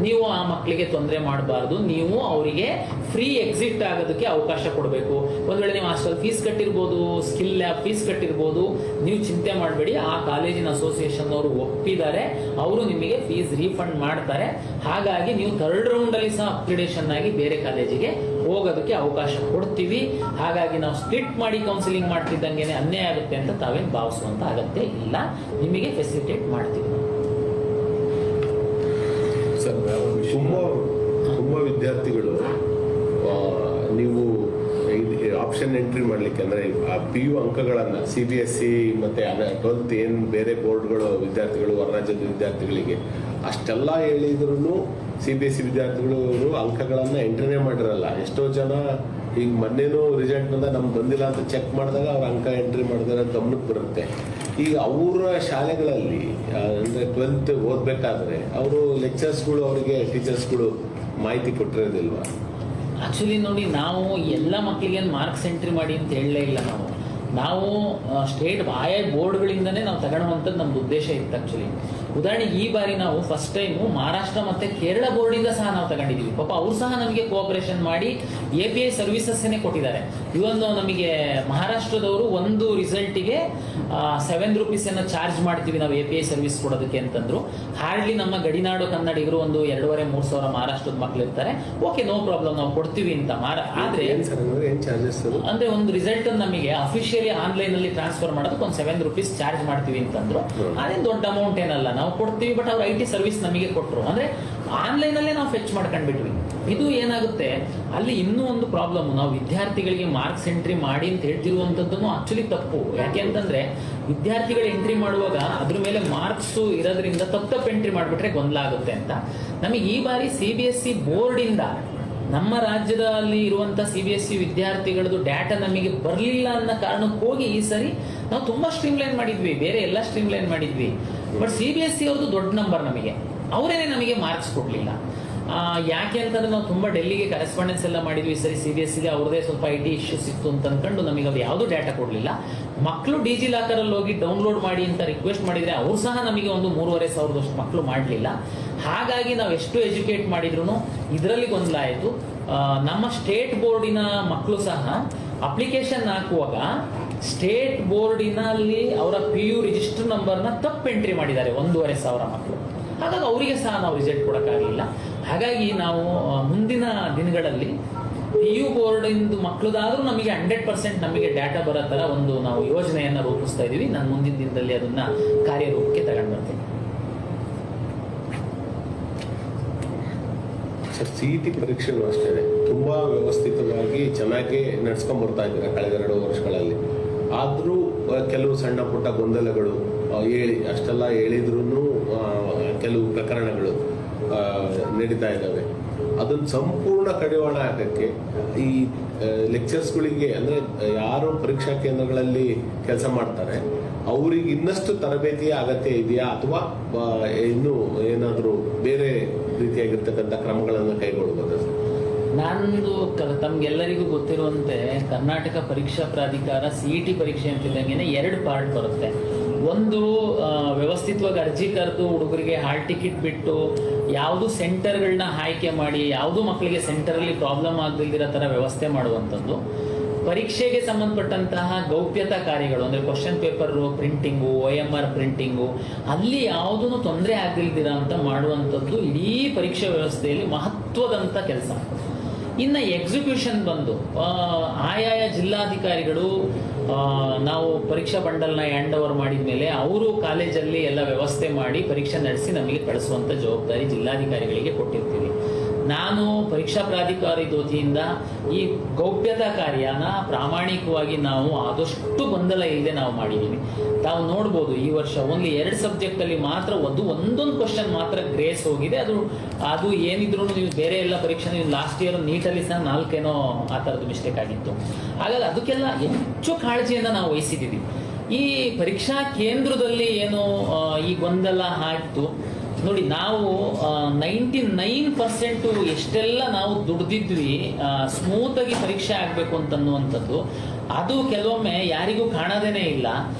ನೀವು ಆ ಮಕ್ಕಳಿಗೆ ತೊಂದರೆ ಮಾಡಬಾರ್ದು. ನೀವು ಅವರಿಗೆ ಫ್ರೀ ಎಕ್ಸಿಟ್ ಆಗೋದಕ್ಕೆ ಅವಕಾಶ ಕೊಡಬೇಕು. ಒಂದ್ ವೇಳೆ ನೀವು ಹಾಸ್ಟೆಲ್ ಫೀಸ್ ಕಟ್ಟಿರ್ಬೋದು, ಸ್ಕಿಲ್ ಲ್ಯಾಬ್ ಫೀಸ್ ಕಟ್ಟಿರ್ಬೋದು, ನೀವು ಚಿಂತೆ ಮಾಡಬೇಡಿ. ಆ ಕಾಲೇಜಿನ ಅಸೋಸಿಯೇಷನ್ ಅವರು ಒಪ್ಪಿದ್ದಾರೆ, ಅವರು ನಿಮಗೆ ಫೀಸ್ ರೀಫಂಡ್ ಮಾಡ್ತಾರೆ. ಹಾಗಾಗಿ ನೀವು ಥರ್ಡ್ ರೌಂಡ್ ಅಲ್ಲಿ ಸಹ ಅಪ್ಗ್ರೇಡೇಷನ್ ಆಗಿ ಬೇರೆ ಕಾಲೇಜಿಗೆ ಹೋಗೋದಕ್ಕೆ ಅವಕಾಶ ಕೊಡ್ತೀವಿ. ಹಾಗಾಗಿ ನಾವು ಸ್ಪ್ಲಿಟ್ ಮಾಡಿ ಕೌನ್ಸಿಲಿಂಗ್ ಮಾಡ್ತಿದ್ದಂಗೆ ಅನ್ಯಾಯ ಆಗುತ್ತೆ ಅಂತ ತಾವೇನು ಭಾವಿಸುವಂತ ಅಗತ್ಯ ಇಲ್ಲ. ನಿಮಗೆ ಫೆಸಿಲಿಟೇಟ್ ಮಾಡ್ತೀವಿ. ಸರ್, ತುಂಬ ವಿದ್ಯಾರ್ಥಿಗಳು ನೀವು ಆಪ್ಷನ್ ಎಂಟ್ರಿ ಮಾಡ್ಲಿಕ್ಕೆ ಅಂದ್ರೆ PU ಅಂಕಗಳನ್ನ CBSE ಮತ್ತೆ 12th ಏನ್ ಬೇರೆ ಬೋರ್ಡ್ಗಳು ವಿದ್ಯಾರ್ಥಿಗಳು ಹೊರ ರಾಜ್ಯದ ವಿದ್ಯಾರ್ಥಿಗಳಿಗೆ ಅಷ್ಟೆಲ್ಲ ಹೇಳಿದ್ರು CBSE ವಿದ್ಯಾರ್ಥಿಗಳು ಅಂಕಗಳನ್ನ ಎಂಟ್ರಿನೇ ಮಾಡಿರಲ್ಲ. ಎಷ್ಟೋ ಜನ ಈಗ ಮೊನ್ನೆನೂ ರಿಸಲ್ಟ್ ನಮ್ಗೆ ಬಂದಿಲ್ಲ ಅಂತ ಚೆಕ್ ಮಾಡಿದಾಗ ಅವ್ರ ಅಂಕ ಎಂಟ್ರಿ ಮಾಡಿದಾರೆ ಗಮನಕ್ಕೆ ಬರುತ್ತೆ. ಈಗ ಅವರ ಶಾಲೆಗಳಲ್ಲಿ ಅಂದ್ರೆ 12th ಓದ್ಬೇಕಾದ್ರೆ ಅವರು ಲೆಕ್ಚರ್ಸ್ಗಳು ಅವರಿಗೆ ಟೀಚರ್ಸ್ಗಳು ಮಾಹಿತಿ ಕೊಟ್ಟಿರೋದಿಲ್ವಾ? ಆಕ್ಚುಲಿ ನೋಡಿ, ನಾವು ಎಲ್ಲ ಮಕ್ಕಳಿಗೆ ಮಾರ್ಕ್ಸ್ ಎಂಟ್ರಿ ಮಾಡಿ ಅಂತ ಹೇಳಲೇ ಇಲ್ಲ. ನಾವು ಸ್ಟೇಟ್ ಆಯಾ ಬೋರ್ಡ್ಗಳಿಂದನೇ ನಾವು ತಗೊಳ್ಳುವಂಥದ್ದು ನಮ್ದು ಉದ್ದೇಶ ಇತ್ತು. ಆಕ್ಚುಲಿ ಉದಾಹರಣೆಗೆ ಈ ಬಾರಿ ನಾವು ಫಸ್ಟ್ ಟೈಮು ಮಹಾರಾಷ್ಟ್ರ ಮತ್ತೆ ಕೇರಳ ಬೋರ್ಡಿಂದ ಸಹ ನಾವು ತಗೊಂಡಿದ್ದೀವಿ. ಪಾಪ ಅವ್ರು ಸಹ ನಮಗೆ ಕೋಆಪರೇಷನ್ ಮಾಡಿ API ಸರ್ವಿಸಸ್ಸನ್ನೇ ಕೊಟ್ಟಿದ್ದಾರೆ. ಇವೊಂದು ನಮಗೆ ಮಹಾರಾಷ್ಟ್ರದವರು ಒಂದು ರಿಸಲ್ಟಿಗೆ 7 ರೂಪೀಸ್ ಚಾರ್ಜ್ ಮಾಡ್ತೀವಿ ನಾವು API ಸರ್ವಿಸ್ ಕೊಡೋದಕ್ಕೆ ಅಂತಂದ್ರು. ಹಾರ್ಡ್ಲಿ ನಮ್ಮ ಗಡಿನಾಡು ಕನ್ನಡಿಗರು ಒಂದು 2,500-3,000 ಸಾವಿರ ಮಹಾರಾಷ್ಟ್ರದ ಮಕ್ಳು ಇರ್ತಾರೆ. ಓಕೆ, ನೋ ಪ್ರಾಬ್ಲಮ್, ನಾವು ಕೊಡ್ತೀವಿ ಅಂತ. ಆದ್ರೆ ಅಂದ್ರೆ ಒಂದು ರಿಸಲ್ಟ್ ನಮಗೆ ಅಫಿಷಿಯಲಿ ಆನ್ಲೈನ್ ಅಲ್ಲಿ ಟ್ರಾನ್ಸ್ಫರ್ ಮಾಡೋದಕ್ಕೆ ಒಂದು 7 ರೂಪೀಸ್ ಚಾರ್ಜ್ ಮಾಡ್ತೀವಿ ಅಂತಂದ್ರು. ಅದೇನು ದೊಡ್ಡ ಅಮೌಂಟ್ ಏನಲ್ಲ, ನಾವು ಕೊಡ್ತೀವಿ. ಬಟ್ ಅವ್ರು IT ಸರ್ವಿಸ್ ನಮಗೆ ಕೊಟ್ಟರು. ಅಂದ್ರೆ ಆನ್ಲೈನ್ ಅಲ್ಲೇ ನಾವು ಫೆಚ್ ಮಾಡ್ಕೊಂಡ್ಬಿಟ್ವಿ. ಇದು ಏನಾಗುತ್ತೆ, ಅಲ್ಲಿ ಇನ್ನೂ ಒಂದು ಪ್ರಾಬ್ಲಮ್, ನಾವು ವಿದ್ಯಾರ್ಥಿಗಳಿಗೆ ಮಾರ್ಕ್ಸ್ ಎಂಟ್ರಿ ಮಾಡಿ ಅಂತ ಹೇಳ್ತಿರುವಂತದ್ದನ್ನು ಆಕ್ಚುಲಿ ತಪ್ಪು. ಯಾಕೆ ಅಂತಂದ್ರೆ ವಿದ್ಯಾರ್ಥಿಗಳು ಎಂಟ್ರಿ ಮಾಡುವಾಗ ಅದ್ರ ಮೇಲೆ ಮಾರ್ಕ್ಸ್ ಇರೋದ್ರಿಂದ ತಪ್ಪು ಎಂಟ್ರಿ ಮಾಡಿಬಿಟ್ರೆ ಗೊಂದಲ ಆಗುತ್ತೆ ಅಂತ ನಮಗೆ ಈ ಬಾರಿ CBSE ಬೋರ್ಡ್ ಇಂದ ನಮ್ಮ ರಾಜ್ಯದಲ್ಲಿ ಇರುವಂತ CBSE ವಿದ್ಯಾರ್ಥಿಗಳದ್ದು ಡಾಟಾ ನಮಗೆ ಬರಲಿಲ್ಲ ಅನ್ನೋ ಕಾರಣಕ್ಕೆ ಹೋಗಿ ಈ ಸರಿ ನಾವು ತುಂಬಾ ಸ್ಟ್ರೀಮ್ಲೈನ್ ಮಾಡಿದ್ವಿ, ಬೇರೆ ಎಲ್ಲ ಸ್ಟ್ರೀಮ್ಲೈನ್ ಮಾಡಿದ್ವಿ. ಬಟ್ CBSE ಅವ್ರದ್ದು ದೊಡ್ಡ ನಂಬರ್, ಅವರೇನೆ ನಮಗೆ ಮಾರ್ಕ್ಸ್ ಕೊಡ್ಲಿಲ್ಲ. ಯಾಕೆ ಅಂತಂದ್ರೆ ನಾವು ತುಂಬಾ ಡೆಲ್ಲಿಗೆ ಕರೆಸ್ಪಾಂಡೆನ್ಸ್ ಎಲ್ಲ ಮಾಡಿದ್ವಿ. ಈ ಸರಿ CBSE ಅವ್ರದೇ ಸ್ವಲ್ಪ IT ಇಶ್ಯೂಸ್ ಇತ್ತು ಅಂತ ಅನ್ಕೊಂಡು ನಮಗೆ ಅದು ಯಾವುದು ಡಾಟಾ ಕೊಡ್ಲಿಲ್ಲ. ಮಕ್ಕಳು ಡಿಜಿ ಲಾಕರ್ ಅಲ್ಲಿ ಹೋಗಿ ಡೌನ್ಲೋಡ್ ಮಾಡಿ ಅಂತ ರಿಕ್ವೆಸ್ಟ್ ಮಾಡಿದ್ರೆ ಅವ್ರು ಸಹ ನಮಗೆ ಒಂದು 3,500 ಮಕ್ಕಳು ಮಾಡಲಿಲ್ಲ. ಹಾಗಾಗಿ ನಾವು ಎಷ್ಟು ಎಜುಕೇಟ್ ಮಾಡಿದ್ರು ಇದರಲ್ಲಿ ಗೊಂದಲ ಆಯಿತು. ನಮ್ಮ ಸ್ಟೇಟ್ ಬೋರ್ಡಿನ ಮಕ್ಕಳು ಸಹ ಅಪ್ಲಿಕೇಶನ್ ಹಾಕುವಾಗ ಸ್ಟೇಟ್ ಬೋರ್ಡಿನಲ್ಲಿ ಅವರ PU ರಿಜಿಸ್ಟರ್ ನಂಬರ್ನ ತಪ್ಪು ಎಂಟ್ರಿ ಮಾಡಿದ್ದಾರೆ 1,500 ಮಕ್ಕಳು. ಹಾಗಾಗಿ ಅವರಿಗೆ ಸಹ ನಾವು ರಿಸಲ್ಟ್ ಕೊಡೋಕ್ಕಾಗಲಿಲ್ಲ. ಹಾಗಾಗಿ ನಾವು ಮುಂದಿನ ದಿನಗಳಲ್ಲಿ PU ಬೋರ್ಡ್ ಇಂದು ಮಕ್ಕಳದಾದ್ರೂ ನಮಗೆ 100% ನಮಗೆ ಡಾಟಾ ಬರೋ ತರ ಒಂದು ನಾವು ಯೋಜನೆಯನ್ನ ರೂಪಿಸ್ತಾ ಇದೀವಿ. ನಾನು ಮುಂದಿನ ದಿನದಲ್ಲಿ ಅದನ್ನ ಕಾರ್ಯರೂಪಕ್ಕೆ ತಗೊಂಡು ಬರ್ತೀನಿ. ಸರ್, CET ಪರೀಕ್ಷೆನೂ ಅಷ್ಟೇ ತುಂಬಾ ವ್ಯವಸ್ಥಿತವಾಗಿ ಚೆನ್ನಾಗಿ ನಡ್ಸ್ಕೊಂಡ್ ಬರ್ತಾ ಇದ್ದಾರೆ ಕಳೆದ 2 ವರ್ಷಗಳಲ್ಲಿ. ಆದ್ರೂ ಕೆಲವು ಸಣ್ಣ ಪುಟ್ಟ ಗೊಂದಲಗಳು ಅಷ್ಟೆಲ್ಲ ಹೇಳಿದ್ರು ಕೆಲವು ಪ್ರಕರಣಗಳು ನಡೀತಾ ಇದ್ದಾವೆ. ಅದನ್ನು ಸಂಪೂರ್ಣ ಕಡಿವಾಣ ಹಾಕಕ್ಕೆ ಈ ಲೆಕ್ಚರ್ಸ್ಗಳಿಗೆ ಅಂದ್ರೆ ಯಾರು ಪರೀಕ್ಷಾ ಕೇಂದ್ರಗಳಲ್ಲಿ ಕೆಲಸ ಮಾಡ್ತಾರೆ ಅವ್ರಿಗೆ ಇನ್ನಷ್ಟು ತರಬೇತಿಯ ಅಗತ್ಯ ಇದೆಯಾ, ಅಥವಾ ಇನ್ನು ಏನಾದರೂ ಬೇರೆ ರೀತಿಯಾಗಿರ್ತಕ್ಕಂಥ ಕ್ರಮಗಳನ್ನು ಕೈಗೊಳ್ಳಬಹುದು? ನಂದು ತಮ್ಗೆಲ್ಲರಿಗೂ ಗೊತ್ತಿರುವಂತೆ ಕರ್ನಾಟಕ ಪರೀಕ್ಷಾ ಪ್ರಾಧಿಕಾರ CET ಪರೀಕ್ಷೆ ಅಂತಿದ್ದಂಗೆ 2 ಪಾರ್ಟ್ ಬರುತ್ತೆ. ಒಂದು ವ್ಯವಸ್ಥಿತವಾಗಿ ಅರ್ಜಿ ಕರೆದು ಹುಡುಗರಿಗೆ ಹಾಲ್ ಟಿಕೆಟ್ ಬಿಟ್ಟು ಯಾವುದು ಸೆಂಟರ್ಗಳನ್ನ ಆಯ್ಕೆ ಮಾಡಿ ಯಾವುದು ಮಕ್ಕಳಿಗೆ ಸೆಂಟರಲ್ಲಿ ಪ್ರಾಬ್ಲಮ್ ಆಗದಿರೋ ಥರ ವ್ಯವಸ್ಥೆ ಮಾಡುವಂಥದ್ದು. ಪರೀಕ್ಷೆಗೆ ಸಂಬಂಧಪಟ್ಟಂತಹ ಗೌಪ್ಯತಾ ಕಾರ್ಯಗಳು ಅಂದ್ರೆ question paper printing, OMR printing, ಅಲ್ಲಿ ಯಾವುದೂ ತೊಂದರೆ ಆಗದಿಲ್ದಿರ ಅಂತ ಮಾಡುವಂಥದ್ದು ಇಡೀ ಪರೀಕ್ಷಾ ವ್ಯವಸ್ಥೆಯಲ್ಲಿ ಮಹತ್ವದಂತ ಕೆಲಸ. ಇನ್ನು ಎಕ್ಸಿಕ್ಯೂಷನ್ ಬಂದು ಆಯಾಯ ಜಿಲ್ಲಾಧಿಕಾರಿಗಳು ನಾವು ಪರೀಕ್ಷಾ ಬಂಡಲ್ನ ಹ್ಯಾಂಡ್ ಓವರ್ ಮಾಡಿದ ಮೇಲೆ ಅವರು ಕಾಲೇಜಲ್ಲಿ ಎಲ್ಲ ವ್ಯವಸ್ಥೆ ಮಾಡಿ ಪರೀಕ್ಷೆ ನಡೆಸಿ ನಮಗೆ ಕಳಿಸುವಂಥ ಜವಾಬ್ದಾರಿ ಜಿಲ್ಲಾಧಿಕಾರಿಗಳಿಗೆ ಕೊಟ್ಟಿರ್ತೀವಿ. ನಾನು ಪರೀಕ್ಷಾ ಪ್ರಾಧಿಕಾರಿ ವತಿಯಿಂದ ಈ ಗೌಪ್ಯತಾ ಕಾರ್ಯನ ಪ್ರಾಮಾಣಿಕವಾಗಿ ನಾವು ಆದಷ್ಟು ಗೊಂದಲ ಇಲ್ಲದೆ ನಾವು ಮಾಡಿದ್ದೀವಿ. ತಾವು ನೋಡ್ಬೋದು, ಈ ವರ್ಷ ಓನ್ಲಿ 2 ಸಬ್ಜೆಕ್ಟಲ್ಲಿ ಮಾತ್ರ ಒಂದೊಂದು ಕ್ವಶನ್ ಮಾತ್ರ ಗ್ರೇಸ್ ಹೋಗಿದೆ. ಅದು ಏನಿದ್ರು ನೀವು ಬೇರೆ ಎಲ್ಲ ಪರೀಕ್ಷೆ ನೀವು ಲಾಸ್ಟ್ ಇಯರ್ ನೀಟಲ್ಲಿ ಸಹ 4 ಆ ಥರದ್ದು ಮಿಸ್ಟೇಕ್ ಆಗಿತ್ತು. ಹಾಗಾಗಿ ಅದಕ್ಕೆಲ್ಲ ಹೆಚ್ಚು ಕಾಳಜಿಯನ್ನು ನಾವು ವಹಿಸಿದ್ದೀವಿ. ಈ ಪರೀಕ್ಷಾ ಕೇಂದ್ರದಲ್ಲಿ ಏನು ಈ ಗೊಂದಲ ಆಯಿತು ನೋಡಿ, ನಾವು 99% ಎಷ್ಟೆಲ್ಲ ನಾವು ದುಡ್ದಿದ್ವಿ ಸ್ಮೂತಾಗಿ ಪರೀಕ್ಷೆ ಆಗಬೇಕು ಅಂತನ್ನುವಂಥದ್ದು ಅದು ಕೆಲವೊಮ್ಮೆ ಯಾರಿಗೂ ಕಾಣೋದೇನೆ ಇಲ್ಲ.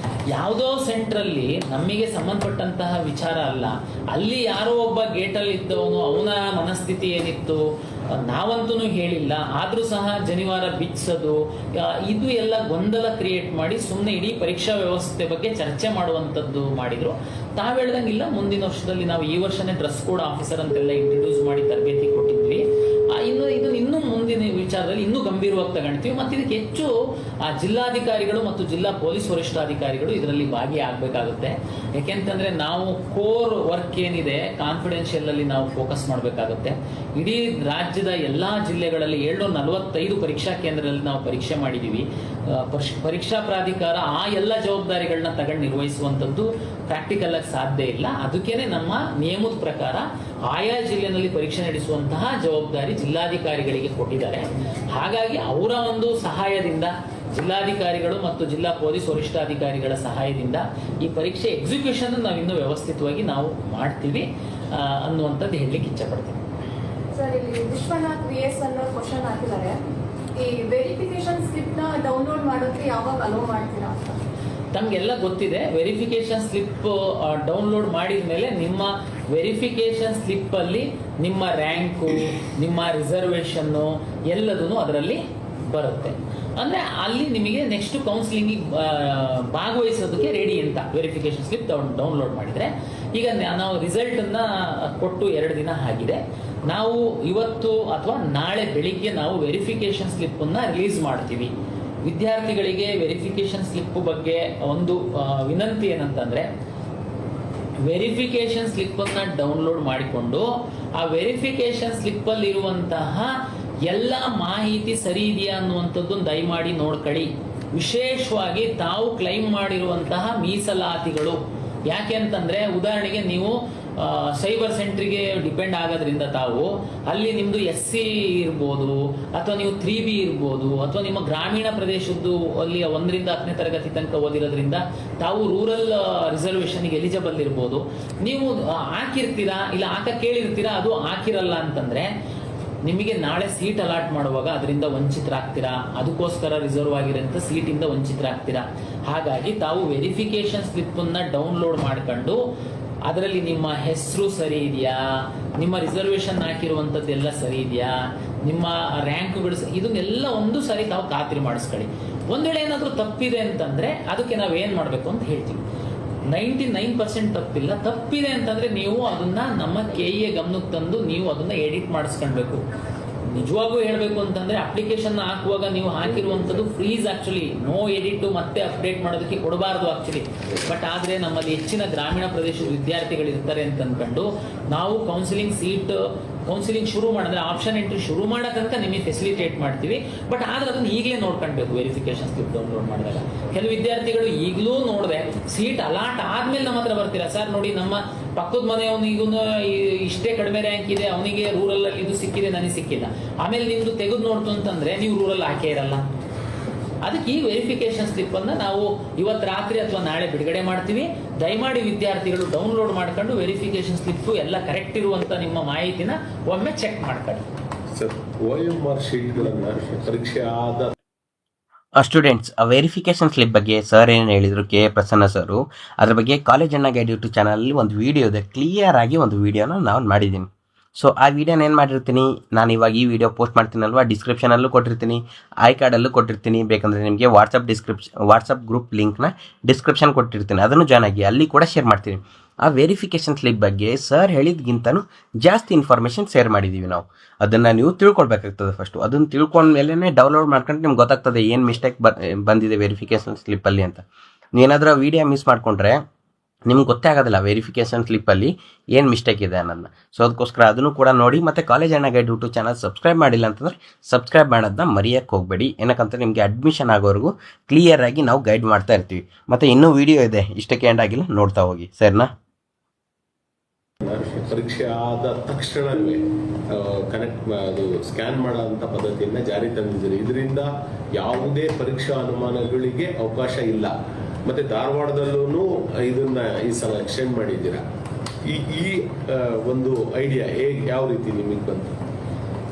ಯಾವುದೋ ಸೆಂಟ್ರಲ್ಲಿ ನಮಗೆ ಸಂಬಂಧಪಟ್ಟಂತಹ ವಿಚಾರ ಅಲ್ಲ. ಅಲ್ಲಿ ಯಾರೋ ಒಬ್ಬ ಗೇಟಲ್ಲಿ ಇದ್ದವನು ಅವನ ಮನಸ್ಥಿತಿ ಏನಿತ್ತು ನಾವಂತೂ ಹೇಳಿಲ್ಲ. ಆದರೂ ಸಹ ಜನಿವಾರ ಬಿಚ್ಚಿಸೋದು ಇದು ಎಲ್ಲ ಗೊಂದಲ ಕ್ರಿಯೇಟ್ ಮಾಡಿ ಸುಮ್ಮನೆ ಇಡೀ ಪರೀಕ್ಷಾ ವ್ಯವಸ್ಥೆ ಬಗ್ಗೆ ಚರ್ಚೆ ಮಾಡುವಂಥದ್ದು ಮಾಡಿದ್ರು. ತಾವು ಹೇಳ್ದಂಗಿಲ್ಲ, ಮುಂದಿನ ವರ್ಷದಲ್ಲಿ ನಾವು ಈ ವರ್ಷನೇ ಡ್ರೆಸ್ ಕೋಡ್ ಆಫೀಸರ್ ಅಂತೆಲ್ಲ ಇಂಟ್ರೊಡ್ಯೂಸ್ ಮಾಡಿ ತರಬೇತಿ ಕೊಟ್ಟಿದ್ವಿ. ಇನ್ನೂ ಮುಂದಿನ ವಿಚಾರದಲ್ಲಿ ಇನ್ನೂ ಗಂಭೀರವಾಗಿ ತಗೊಳ್ತೀವಿ. ಮತ್ತು ಇದಕ್ಕೆ ಹೆಚ್ಚು ಜಿಲ್ಲಾಧಿಕಾರಿಗಳು ಮತ್ತು ಜಿಲ್ಲಾ ಪೊಲೀಸ್ ವರಿಷ್ಠಾಧಿಕಾರಿಗಳು ಇದರಲ್ಲಿ ಭಾಗಿಯಾಗಬೇಕಾಗುತ್ತೆ. ಯಾಕೆಂತಂದ್ರೆ ನಾವು ಕೋರ್ ವರ್ಕ್ ಏನಿದೆ ಕಾನ್ಫಿಡೆನ್ಷಿಯಲ್ ಅಲ್ಲಿ ನಾವು ಫೋಕಸ್ ಮಾಡಬೇಕಾಗುತ್ತೆ. ಇಡೀ ರಾಜ್ಯದ ಎಲ್ಲಾ ಜಿಲ್ಲೆಗಳಲ್ಲಿ 745 ಪರೀಕ್ಷಾ ಕೇಂದ್ರದಲ್ಲಿ ನಾವು ಪರೀಕ್ಷೆ ಮಾಡಿದ್ದೀವಿ. ಪರೀಕ್ಷಾ ಪ್ರಾಧಿಕಾರ ಆ ಎಲ್ಲ ಜವಾಬ್ದಾರಿಗಳನ್ನ ತಗೊಂಡು ನಿರ್ವಹಿಸುವಂಥದ್ದು ಪ್ರಾಕ್ಟಿಕಲ್ ಆಗಿ ಸಾಧ್ಯ ಇಲ್ಲ. ಅದಕ್ಕೇನೆ ನಮ್ಮ ನಿಯಮದ ಪ್ರಕಾರ ಆಯಾ ಜಿಲ್ಲೆಯಲ್ಲಿ ಪರೀಕ್ಷೆ ನಡೆಸುವಂತಹ ಜವಾಬ್ದಾರಿ ಜಿಲ್ಲಾಧಿಕಾರಿಗಳಿಗೆ ಕೊಟ್ಟಿದ್ದಾರೆ. ಹಾಗಾಗಿ ಅವರ ಒಂದು ಸಹಾಯದಿಂದ ಜಿಲ್ಲಾಧಿಕಾರಿಗಳು ಮತ್ತು ಜಿಲ್ಲಾ ಪೊಲೀಸ್ ವರಿಷ್ಠಾಧಿಕಾರಿಗಳ ಸಹಾಯದಿಂದ ಈ ಪರೀಕ್ಷೆ ಎಕ್ಸಿಕ್ಯೂಷನ್ ನಾವು ಇನ್ನೂ ವ್ಯವಸ್ಥಿತವಾಗಿ ನಾವು ಮಾಡ್ತೀವಿ ಅನ್ನುವಂಥದ್ದು ಹೇಳಲಿಕ್ಕೆ ಇಚ್ಛಪಡ್ತೀನಿ. ಸರ್, ಇಲ್ಲಿ ವಿಶ್ವನಾಥ್ VS ಅನ್ನೋ ಕ್ವಶನ್ ಹಾಕಿದ್ದಾರೆ. ಈ ವೆರಿಫಿಕೇಶನ್ ಸ್ಲಿಪ್ ನ ಡೌನ್ಲೋಡ್ ಮಾಡೋಕೆ ಯಾವಾಗ ಅಲೋ ಮಾಡ್ತೀರಾ ಅಂತ? ತಮಗೆಲ್ಲ ಗೊತ್ತಿದೆ, ವೆರಿಫಿಕೇಶನ್ ಸ್ಲಿಪ್ ಡೌನ್ಲೋಡ್ ಮಾಡಿದ ಮೇಲೆ ನಿಮ್ಮ ವೆರಿಫಿಕೇಶನ್ ಸ್ಲಿಪ್ ಅಲ್ಲಿ ನಿಮ್ಮ ರ್ಯಾಂಕು, ನಿಮ್ಮ ರಿಸರ್ವೇಷನ್ನು ಎಲ್ಲದೂ ಅದರಲ್ಲಿ ಬರುತ್ತೆ. ಅಂದ್ರೆ ಅಲ್ಲಿ ನಿಮಗೆ ನೆಕ್ಸ್ಟ್ ಕೌನ್ಸಿಲಿಂಗ್ ಭಾಗವಹಿಸೋದಕ್ಕೆ ರೆಡಿ ಅಂತ ವೆರಿಫಿಕೇಶನ್ ಸ್ಲಿಪ್ ಡೌನ್ಲೋಡ್ ಮಾಡಿದ್ರೆ. ಈಗ ನಾವು ರಿಸಲ್ಟ್ ಅನ್ನ ಕೊಟ್ಟು 2 ದಿನ ಆಗಿದೆ. ನಾವು ಇವತ್ತು ಅಥವಾ ನಾಳೆ ಬೆಳಿಗ್ಗೆ ನಾವು ವೆರಿಫಿಕೇಶನ್ ಸ್ಲಿಪ್ ಅನ್ನ ರಿಲೀಸ್ ಮಾಡ್ತೀವಿ. ವಿದ್ಯಾರ್ಥಿಗಳಿಗೆ ವೆರಿಫಿಕೇಶನ್ ಸ್ಲಿಪ್ ಬಗ್ಗೆ ಒಂದು ವಿನಂತಿ ಏನಂತಂದ್ರೆ, ವೆರಿಫಿಕೇಶನ್ ಸ್ಲಿಪ್ ಅನ್ನ ಡೌನ್ಲೋಡ್ ಮಾಡಿಕೊಂಡು ಆ ವೆರಿಫಿಕೇಶನ್ ಸ್ಲಿಪ್ ಅಲ್ಲಿ ಇರುವಂತಹ ಎಲ್ಲ ಮಾಹಿತಿ ಸರಿ ಇದೆಯಾ ಅನ್ನುವಂಥದ್ದು ದಯಮಾಡಿ ನೋಡ್ಕೊಳ್ಳಿ. ವಿಶೇಷವಾಗಿ ತಾವು ಕ್ಲೈಮ್ ಮಾಡಿರುವಂತಹ ಮೀಸಲಾತಿಗಳು. ಯಾಕೆ ಅಂತಂದ್ರೆ, ಉದಾಹರಣೆಗೆ ನೀವು ಸೈಬರ್ ಸೆಂಟ್ರಿಗೆ ಡಿಪೆಂಡ್ ಆಗೋದ್ರಿಂದ ತಾವು ಅಲ್ಲಿ ನಿಮ್ದು SC ಇರ್ಬೋದು, ಅಥವಾ ನೀವು 3B ಇರ್ಬೋದು, ಅಥವಾ ನಿಮ್ಮ ಗ್ರಾಮೀಣ ಪ್ರದೇಶದ್ದು ಅಲ್ಲಿ 1ರಿಂದ 10ನೇ ತರಗತಿ ತನಕ ಓದಿರೋದ್ರಿಂದ ತಾವು ರೂರಲ್ ರಿಸರ್ವೇಷನ್ಗೆ ಎಲಿಜಿಬಲ್ ಇರ್ಬೋದು. ನೀವು ಹಾಕಿರ್ತೀರಾ, ಇಲ್ಲ ಕೇಳಿರ್ತೀರಾ, ಅದು ಹಾಕಿರಲ್ಲ ಅಂತಂದ್ರೆ ನಿಮಗೆ ನಾಳೆ ಸೀಟ್ ಅಲಾಟ್ ಮಾಡುವಾಗ ಅದರಿಂದ ವಂಚಿತರಾಗ್ತೀರಾ. ಅದಕ್ಕೋಸ್ಕರ ರಿಸರ್ವ್ ಆಗಿರೋಂಥ ಸೀಟಿಂದ ವಂಚಿತರಾಗ್ತೀರಾ. ಹಾಗಾಗಿ ತಾವು ವೆರಿಫಿಕೇಶನ್ ಸ್ಲಿಪ್ ಅನ್ನ ಡೌನ್ಲೋಡ್ ಮಾಡ್ಕೊಂಡು ಅದರಲ್ಲಿ ನಿಮ್ಮ ಹೆಸರು ಸರಿ ಇದೆಯಾ, ನಿಮ್ಮ ರಿಸರ್ವೇಷನ್ ಹಾಕಿರುವಂಥದ್ದೆಲ್ಲ ಸರಿ ಇದೆಯಾ, ನಿಮ್ಮ ರ್ಯಾಂಕ್ಗಳು ಇದನ್ನೆಲ್ಲ ಒಂದು ಸಾರಿ ತಾವು ಖಾತ್ರಿ ಮಾಡಿಸ್ಕೊಳ್ಳಿ. ಒಂದ್ ವೇಳೆ ಏನಾದರೂ ತಪ್ಪಿದೆ ಅಂತಂದ್ರೆ ಅದಕ್ಕೆ ನಾವು ಏನ್ ಮಾಡಬೇಕು ಅಂತ ಹೇಳ್ತೀವಿ. 99% ತಪ್ಪಿಲ್ಲ. ತಪ್ಪಿದೆ ಅಂತಂದ್ರೆ ನೀವು ಅದನ್ನ ನಮ್ಮ KE ಗಮನಕ್ಕೆ ತಂದು ನೀವು ಅದನ್ನ ಎಡಿಟ್ ಮಾಡಿಸ್ಕೊಳ್ಬೇಕು. ನಿಜವಾಗೂ ಹೇಳ್ಬೇಕು ಅಂತಂದ್ರೆ ಅಪ್ಲಿಕೇಶನ್ ಹಾಕುವಾಗ ನೀವು ಹಾಕಿರುವಂಥದ್ದು ಫ್ರೀಸ್, ಆಕ್ಚುಲಿ ನೋ ಎಡಿಟ್ ಮತ್ತೆ ಅಪ್ಡೇಟ್ ಮಾಡೋದಕ್ಕೆ ಕೊಡಬಾರ್ದು ಆಕ್ಚುಲಿ. ಬಟ್ ಆದ್ರೆ ನಮ್ಮಲ್ಲಿ ಹೆಚ್ಚಿನ ಗ್ರಾಮೀಣ ಪ್ರದೇಶದ ವಿದ್ಯಾರ್ಥಿಗಳು ಇರ್ತಾರೆ ಅಂತ ಅನ್ಕೊಂಡು ನಾವು ಕೌನ್ಸಿಲಿಂಗ್ ಶುರು ಮಾಡಿದ್ರೆ ಆಪ್ಷನ್ ಎಂಟ್ರಿ ಶುರು ಮಾಡೋ ತನಕ ನಿಮಗೆ ಫೆಸಿಲಿಟೇಟ್ ಮಾಡ್ತೀವಿ. ಬಟ್ ಆದ್ರೆ ಅದನ್ನ ಈಗಲೇ ನೋಡ್ಕೊಳ್ಬೇಕು. ವೆರಿಫಿಕೇಶನ್ ಸ್ಲಿಪ್ ಡೌನ್ಲೋಡ್ ಮಾಡಿದಾಗ ಕೆಲವು ವಿದ್ಯಾರ್ಥಿಗಳು ಈಗಲೂ ನೋಡಿದೆ ಸೀಟ್ ಅಲಾಟ್ ಆದ್ಮೇಲೆ ನಮ್ಮ ಹತ್ರ ಬರ್ತೀರಾ, ಸರ್ ನೋಡಿ ನಮ್ಮ ಪಕ್ಕದ ಮನೆಯವನಿಗೂ ಇಷ್ಟೇ ಕಡಿಮೆ ರ್ಯಾಂಕ್ ಇದೆ, ಅವನಿಗೆ ರೂರಲ್ ಅಲ್ಲಿ ಇದು ಸಿಕ್ಕಿದೆ, ನನಗೆ ಸಿಕ್ಕಿಲ್ಲ. ಆಮೇಲೆ ನಿಮ್ದು ತೆಗೆದು ನೋಡ್ತು ಅಂತಂದ್ರೆ ನೀವು ರೂರಲ್ ಹಾಕೇ ಇರಲ್ಲ. ಅದಕ್ಕೆ ಈ ವೆರಿಫಿಕೇಶನ್ ಸ್ಲಿಪ್ ಅನ್ನ ನಾವು ಇವತ್ತು ರಾತ್ರಿ ಅಥವಾ ನಾಳೆ ಬಿಡುಗಡೆ ಮಾಡ್ತೀವಿ. ದಯಮಾಡಿ ವಿದ್ಯಾರ್ಥಿಗಳು ಡೌನ್ಲೋಡ್ ಮಾಡ್ಕೊಂಡು ವೆರಿಫಿಕೇಶನ್ ಸ್ಲಿಪ್ ಎಲ್ಲ ಕರೆಕ್ಟ್ ಇರುವಂತ ನಿಮ್ಮ ಮಾಹಿತಿನ ಒಮ್ಮೆ ಚೆಕ್ ಮಾಡ್ಕೊಳ್ಳಿ. ಸರ್, OMR ಶೀಟ್ಗಳನ್ನ ಪರೀಕ್ಷೆ ಆದ ಸ್ಟೂಡೆಂಟ್ಸ್, ವೆರಿಫಿಕೇಶನ್ ಸ್ಲಿಪ್ ಬಗ್ಗೆ ಸರ್ ಏನು ಹೇಳಿದ್ರು, KA ಪ್ರಸನ್ನ ಸರ್, ಅದ್ರ ಬಗ್ಗೆ ಕಾಲೇಜ್ ಅಣ್ಣ ಗೈಡ್ ಯೂಟ್ಯೂಬ್ ಚಾನಲಲ್ಲಿ ಒಂದು ವಿಡಿಯೋ ಇದೆ. ಕ್ಲಿಯರ್ ಆಗಿ ಒಂದು ವಿಡಿಯೋನ ನಾನು ಮಾಡಿದ್ದೀನಿ. ಸೊ ಆ ವಿಡಿಯೋನ ಏನು ಮಾಡಿರ್ತೀನಿ, ನಾನು ಇವಾಗ ಈ ವಿಡಿಯೋ ಪೋಸ್ಟ್ ಮಾಡ್ತೀನಲ್ವ, ಡಿಸ್ಕ್ರಿಪ್ಷನಲ್ಲೂ ಕೊಟ್ಟಿರ್ತೀನಿ, ಐ ಕಾರ್ಡಲ್ಲೂ ಕೊಟ್ಟಿರ್ತೀನಿ. ಬೇಕಂದರೆ ನಿಮಗೆ ವಾಟ್ಸಪ್ ಗ್ರೂಪ್ ಲಿಂಕ್ನ ಡಿಸ್ಕ್ರಿಪ್ಷನ್ ಕೊಟ್ಟಿರ್ತೀನಿ, ಅದನ್ನು ಜಾಯ್ನ್ ಆಗಿ ಅಲ್ಲಿ ಕೂಡ ಶೇರ್ ಮಾಡ್ತೀನಿ. ಆ ವೆರಿಫಿಕೇಶನ್ ಸ್ಲಿಪ್ ಬಗ್ಗೆ ಸರ್ ಹೇಳಿದ್ಗಿಂತನೂ ಜಾಸ್ತಿ ಇನ್ಫಾರ್ಮೇಷನ್ ಶೇರ್ ಮಾಡಿದ್ದೀವಿ ನಾವು. ಅದನ್ನು ನೀವು ತಿಳ್ಕೊಳ್ಬೇಕಾಗ್ತದೆ. ಫಸ್ಟು ಅದನ್ನು ತಿಳ್ಕೊಂಡ್ಮೇಲೆ ಡೌನ್ಲೋಡ್ ಮಾಡ್ಕೊಂಡು ನಿಮ್ಗೆ ಗೊತ್ತಾಗ್ತದೆ ಏನು ಮಿಸ್ಟೇಕ್ ಬಂದಿದೆ ವೆರಿಫಿಕೇಶನ್ ಸ್ಲಿಪ್ಪಲ್ಲಿ ಅಂತ. ನೀವೇನಾದರೂ ಆ ವಿಡಿಯೋ ಮಿಸ್ ಮಾಡಿಕೊಂಡ್ರೆ ನಿಮ್ಗೆ ಗೊತ್ತೇ ಆಗೋದಿಲ್ಲ ವೆರಿಫಿಕೇಶನ್ ಸ್ಲಿಪ್ಪಲ್ಲಿ ಏನು ಮಿಸ್ಟೇಕ್ ಇದೆ ಅನ್ನೋದನ್ನ. ಸೊ ಅದಕ್ಕೋಸ್ಕರ ಅದನ್ನು ಕೂಡ ನೋಡಿ. ಮತ್ತು ಕಾಲೇಜ್ ಅಣ್ಣ ಗೈಡ್ ಯೂಟ್ಯೂಬ್ ಚಾನಲ್ ಸಬ್ಸ್ಕ್ರೈಬ್ ಮಾಡಿಲ್ಲ ಅಂತಂದರೆ ಸಬ್ಸ್ಕ್ರೈಬ್ ಮಾಡೋದನ್ನ ಮರೆಯೋಕ್ಕೆ ಹೋಗಬೇಡಿ. ಏನಕ್ಕಂತ ನಿಮಗೆ ಅಡ್ಮಿಷನ್ ಆಗೋವರೆಗೂ ಕ್ಲಿಯರಾಗಿ ನಾವು ಗೈಡ್ ಮಾಡ್ತಾ ಇರ್ತೀವಿ. ಮತ್ತು ಇನ್ನೂ ವಿಡಿಯೋ ಇದೆ, ಇಷ್ಟಕ್ಕೆ ಎಂಡ್ ಆಗಿಲ್ಲ, ನೋಡ್ತಾ ಹೋಗಿ. ಸರಿನಾ? ಪರೀಕ್ಷೆ ಆದ ತಕ್ಷಣವೇ ಅದು ಸ್ಕ್ಯಾನ್ ಮಾಡೋಂಥ ಪದ್ಧತಿಯನ್ನು ಜಾರಿ ತಂದಿದ್ದೀರಿ. ಇದರಿಂದ ಯಾವುದೇ ಪರೀಕ್ಷಾ ಅನುಮಾನಗಳಿಗೆ ಅವಕಾಶ ಇಲ್ಲ. ಮತ್ತೆ ಧಾರವಾಡದಲ್ಲೂ ಇದನ್ನ ಈ ಸಲ ಎಕ್ಸ್ಟೆಂಡ್ ಮಾಡಿದ್ದೀರಾ. ಈ ಒಂದು ಐಡಿಯಾ ಯಾವ ರೀತಿ ನಿಮಗೆ ಬಂತು?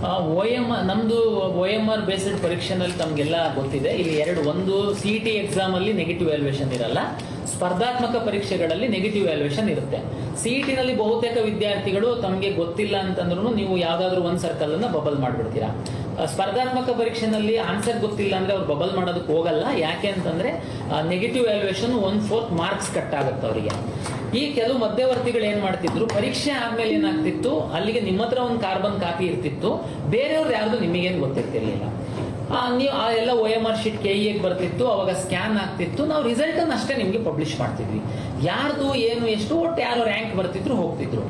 OM ನಮ್ಮದು OMR ಬೇಸ್ಡ್ ಪರೀಕ್ಷೆನಲ್ಲಿ ತಮಗೆಲ್ಲ ಗೊತ್ತಿದೆ. ಇಲ್ಲಿ ಒಂದು CET ಎಕ್ಸಾಮಲ್ಲಿ ನೆಗೆಟಿವ್ ವ್ಯಾಲ್ಯೂಯೇಷನ್ ಇರಲ್ಲ, ಸ್ಪರ್ಧಾತ್ಮಕ ಪರೀಕ್ಷೆಗಳಲ್ಲಿ ನೆಗೆಟಿವ್ ವ್ಯಾಲ್ಯೂಯೇಷನ್ ಇರುತ್ತೆ. CETನಲ್ಲಿ ಬಹುತೇಕ ವಿದ್ಯಾರ್ಥಿಗಳು ತಮಗೆ ಗೊತ್ತಿಲ್ಲ ಅಂತಂದ್ರೂ ನೀವು ಯಾವುದಾದ್ರೂ ಒಂದು ಸರ್ಕಲನ್ನು ಬಬಲ್ ಮಾಡಿಬಿಡ್ತೀರಾ. ಸ್ಪರ್ಧಾತ್ಮಕ ಪರೀಕ್ಷೆನಲ್ಲಿ ಆನ್ಸರ್ ಗೊತ್ತಿಲ್ಲ ಅಂದರೆ ಅವ್ರು ಬಬಲ್ ಮಾಡೋದಕ್ಕೆ ಹೋಗಲ್ಲ. ಯಾಕೆ ಅಂತಂದರೆ ನೆಗೆಟಿವ್ ವ್ಯಾಲ್ಯೂಯೇಷನ್ 1/4 ಮಾರ್ಕ್ಸ್ ಕಟ್ ಆಗುತ್ತೆ ಅವರಿಗೆ. ಈ ಕೆಲವು ಮಧ್ಯವರ್ತಿಗಳು ಏನು ಮಾಡ್ತಿದ್ರು, ಪರೀಕ್ಷೆ ಆದಮೇಲೆ ಏನಾಗ್ತಿತ್ತು, ಅಲ್ಲಿಗೆ ನಿಮ್ಮ ಹತ್ರ ಒಂದು ಕಾರ್ಬನ್ ಕಾಪಿ ಇರ್ತಿತ್ತು, ಬೇರೆಯವ್ರು ಯಾರ್ದು ನಿಮಗೇನು ಗೊತ್ತಿರ್ತಿರ್ಲಿಲ್ಲ. ನೀವು ಆ ಎಲ್ಲ OMR ಶೀಟ್ KEಗೆ ಬರ್ತಿತ್ತು, ಅವಾಗ ಸ್ಕ್ಯಾನ್ ಆಗ್ತಿತ್ತು, ನಾವು ರಿಸಲ್ಟನ್ನು ಅಷ್ಟೇ ನಿಮಗೆ ಪಬ್ಲಿಷ್ ಮಾಡ್ತಿದ್ವಿ. ಯಾರ್ದು ಏನು ಎಷ್ಟು ಒಟ್ಟು ಯಾರು ರ್ಯಾಂಕ್ ಬರ್ತಿದ್ರು ಹೋಗ್ತಿದ್ರು.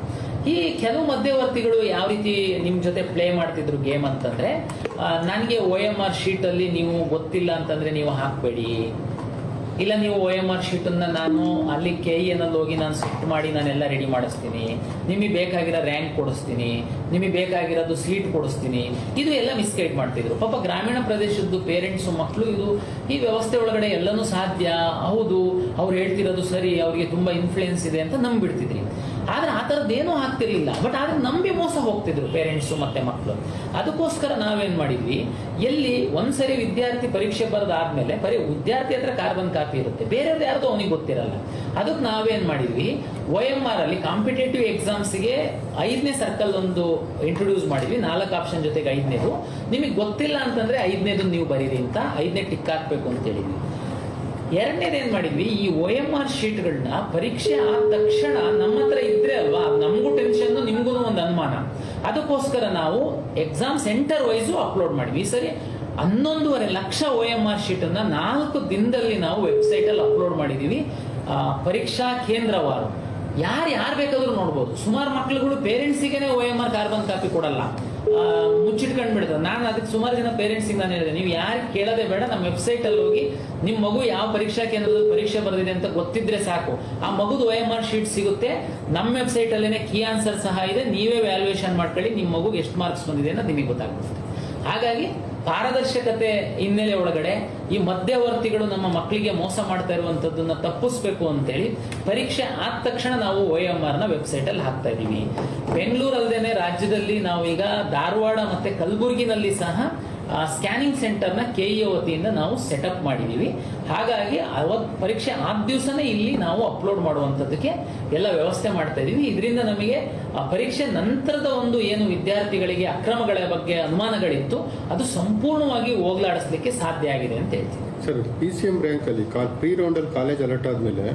ಈ ಕೆಲವು ಮಧ್ಯವರ್ತಿಗಳು ಯಾವ ರೀತಿ ನಿಮ್ಮ ಜೊತೆ ಪ್ಲೇ ಮಾಡ್ತಿದ್ರು ಗೇಮ್ ಅಂತಂದ್ರೆ, ನನಗೆ OMR ಶೀಟಲ್ಲಿ ನೀವು ಗೊತ್ತಿಲ್ಲ ಅಂತಂದ್ರೆ ನೀವು ಹಾಕಬೇಡಿ, ಇಲ್ಲ ನೀವು OMR ಶೀಟನ್ನು ನಾನು ಅಲ್ಲಿ KEನಲ್ಲಿ ಹೋಗಿ ನಾನು ಸೆಟ್ ಮಾಡಿ ನಾನೆಲ್ಲ ರೆಡಿ ಮಾಡಿಸ್ತೀನಿ, ನಿಮಗೆ ಬೇಕಾಗಿರೋ ರ್ಯಾಂಕ್ ಕೊಡಿಸ್ತೀನಿ, ನಿಮಗೆ ಬೇಕಾಗಿರೋದು ಸೀಟ್ ಕೊಡಿಸ್ತೀನಿ, ಇದು ಎಲ್ಲ ಮಿಸ್ಗೈಡ್ ಮಾಡ್ತಿದ್ರು. ಪಾಪ ಗ್ರಾಮೀಣ ಪ್ರದೇಶದ್ದು ಪೇರೆಂಟ್ಸು ಮಕ್ಕಳು ಇದು ಈ ವ್ಯವಸ್ಥೆ ಒಳಗಡೆ ಎಲ್ಲನೂ ಸಾಧ್ಯ, ಹೌದು ಅವ್ರು ಹೇಳ್ತಿರೋದು ಸರಿ, ಅವ್ರಿಗೆ ತುಂಬ ಇನ್ಫ್ಲೂಯೆನ್ಸ್ ಇದೆ ಅಂತ ನಂಬಿಡ್ತಿದ್ರಿ. ಆದ್ರೆ ಆ ಥರದ್ದೇನೂ ಆಗ್ತಿರ್ಲಿಲ್ಲ. ಬಟ್ ಆದ್ರೆ ನಂಬಿ ಮೋಸ ಹೋಗ್ತಿದ್ರು ಪೇರೆಂಟ್ಸು ಮತ್ತೆ ಮಕ್ಕಳು. ಅದಕ್ಕೋಸ್ಕರ ನಾವೇನ್ ಮಾಡಿದ್ವಿ, ಎಲ್ಲಿ ಒಂದ್ಸರಿ ವಿದ್ಯಾರ್ಥಿ ಪರೀಕ್ಷೆ ಬರೆದಾದ್ಮೇಲೆ ವಿದ್ಯಾರ್ಥಿ ಹತ್ರ ಕಾರ್ಬನ್ ಕಾಪಿ ಇರುತ್ತೆ, ಬೇರೆಯವ್ರು ಯಾರ್ದು ಅವನಿಗೆ ಗೊತ್ತಿರಲ್ಲ. ಅದಕ್ಕೆ ನಾವೇನ್ ಮಾಡಿದ್ವಿ, OMR ಅಲ್ಲಿ ಕಾಂಪಿಟೇಟಿವ್ ಎಕ್ಸಾಮ್ಸ್ಗೆ 5ನೇ ಸರ್ಕಲ್ ಒಂದು ಇಂಟ್ರೊಡ್ಯೂಸ್ ಮಾಡಿದ್ವಿ. 4 ಆಪ್ಷನ್ ಜೊತೆಗೆ 5ನೇದು. ನಿಮಗೆ ಗೊತ್ತಿಲ್ಲ ಅಂತಂದ್ರೆ 5ನೇದು ನೀವು ಬರೀರಿ ಅಂತ 5ನೇ ಟಿಕ್ ಹಾಕ್ಬೇಕು ಅಂತ ಹೇಳಿದ್ವಿ. 2ನೇದು ಏನ್ ಮಾಡಿದ್ವಿ, ಈ OMR ಶೀಟ್ಗಳನ್ನ ಪರೀಕ್ಷೆ ಆದ ತಕ್ಷಣ ನಮ್ಮ ಹತ್ರ ಇದ್ರೆ ಅಲ್ವಾ, ನಮಗೂ ಟೆನ್ಷನ್, ನಿಮ್ಗೂ ಒಂದು ಅನುಮಾನ. ಅದಕ್ಕೋಸ್ಕರ ನಾವು ಎಕ್ಸಾಮ್ ಸೆಂಟರ್ ವೈಸು ಅಪ್ಲೋಡ್ ಮಾಡಿದ್ವಿ. ಈ ಸರಿ 11.5 ಲಕ್ಷ OMR ಶೀಟ್ ಅನ್ನ 4 ದಿನದಲ್ಲಿ ನಾವು ವೆಬ್ಸೈಟ್ ಅಲ್ಲಿ ಅಪ್ಲೋಡ್ ಮಾಡಿದೀವಿ. ಪರೀಕ್ಷಾ ಕೇಂದ್ರವಾರು ಯಾರು ಬೇಕಾದ್ರೂ ನೋಡ್ಬೋದು. ಸುಮಾರು ಮಕ್ಳುಗಳು ಪೇರೆಂಟ್ಸಿಗೆ OMR ಕಾರ್ಬನ್ ಕಾಪಿ ಕೊಡಲ್ಲ, ಮುಚ್ಚಿಟ್ಕೊಂಡ್ ಬಿಡ್ತಾರೆ. ನಾನು ಅದಕ್ಕೆ ಸುಮಾರು ಜನ ಪೇರೆಂಟ್ಸಿಗೆ ನಾನು ಹೇಳಿದೆ, ನೀವು ಯಾರು ಕೇಳೋದೇ ಬೇಡ, ನಮ್ಮ ವೆಬ್ಸೈಟ್ ಅಲ್ಲಿ ಹೋಗಿ ನಿಮ್ಮ ಮಗು ಯಾವ ಪರೀಕ್ಷಾ ಕೇಂದ್ರದಲ್ಲಿ ಪರೀಕ್ಷೆ ಬರೆದಿದೆ ಅಂತ ಗೊತ್ತಿದ್ರೆ ಸಾಕು, ಆ ಮಗುದು OMR ಶೀಟ್ ಸಿಗುತ್ತೆ. ನಮ್ಮ ವೆಬ್ಸೈಟ್ ಅಲ್ಲೇನೆ ಕೀ ಆನ್ಸರ್ ಸಹ ಇದೆ, ನೀವೇ ವ್ಯಾಲ್ಯೂಯೇಷನ್ ಮಾಡ್ಕೊಳ್ಳಿ, ನಿಮ್ಮ ಮಗುಗೆ ಎಷ್ಟು ಮಾರ್ಕ್ಸ್ ಬಂದಿದೆ ಅಂತ ನಿಮಗೆ ಗೊತ್ತಾಗ್ತದೆ. ಹಾಗಾಗಿ ಪಾರದರ್ಶಕತೆ ಹಿನ್ನೆಲೆ ಒಳಗಡೆ ಈ ಮಧ್ಯವರ್ತಿಗಳು ನಮ್ಮ ಮಕ್ಕಳಿಗೆ ಮೋಸ ಮಾಡ್ತಾ ಇರುವಂತದ್ದನ್ನ ತಪ್ಪಿಸ್ಬೇಕು ಅಂತೇಳಿ ಪರೀಕ್ಷೆ ಆದ ತಕ್ಷಣ ನಾವು OMR ನ ವೆಬ್ಸೈಟ್ ಅಲ್ಲಿ ಹಾಕ್ತಾ ಇದೀವಿ. ಬೆಂಗಳೂರು ಅಲ್ಲದೇನೆ ರಾಜ್ಯದಲ್ಲಿ ನಾವು ಈಗ ಧಾರವಾಡ ಮತ್ತೆ ಕಲಬುರಗಿನಲ್ಲಿ ಸಹ ಸ್ಕ್ಯಾನಿಂಗ್ ಸೆಂಟರ್ನ KE ವತಿಯಿಂದ ನಾವು ಸೆಟಪ್ ಮಾಡಿದೀವಿ. ಹಾಗಾಗಿ ಪರೀಕ್ಷೆ ಆದ ದಿವಸನೇ ಇಲ್ಲಿ ನಾವು ಅಪ್ಲೋಡ್ ಮಾಡುವಂಥದ್ದಕ್ಕೆ ಎಲ್ಲ ವ್ಯವಸ್ಥೆ ಮಾಡ್ತಾ ಇದೀವಿ. ಇದರಿಂದ ನಮಗೆ ಪರೀಕ್ಷೆ ನಂತರದ ಒಂದು ಏನು ವಿದ್ಯಾರ್ಥಿಗಳಿಗೆ ಅಕ್ರಮಗಳ ಬಗ್ಗೆ ಅನುಮಾನಗಳಿತ್ತು ಅದು ಸಂಪೂರ್ಣವಾಗಿ ಹೋಗ್ಲಾಡಿಸ್ಲಿಕ್ಕೆ ಸಾಧ್ಯ ಆಗಿದೆ ಅಂತ ಹೇಳ್ತೀನಿ. ಸರ್, PCM ರ್ಯಾಂಕ್ ಅಲ್ಲಿ ಪ್ರೀ ರೌಂಡ್ ಅಲ್ಲಿ ಕಾಲೇಜ್ ಅಲರ್ಟ್ ಆದ್ಮೇಲೆ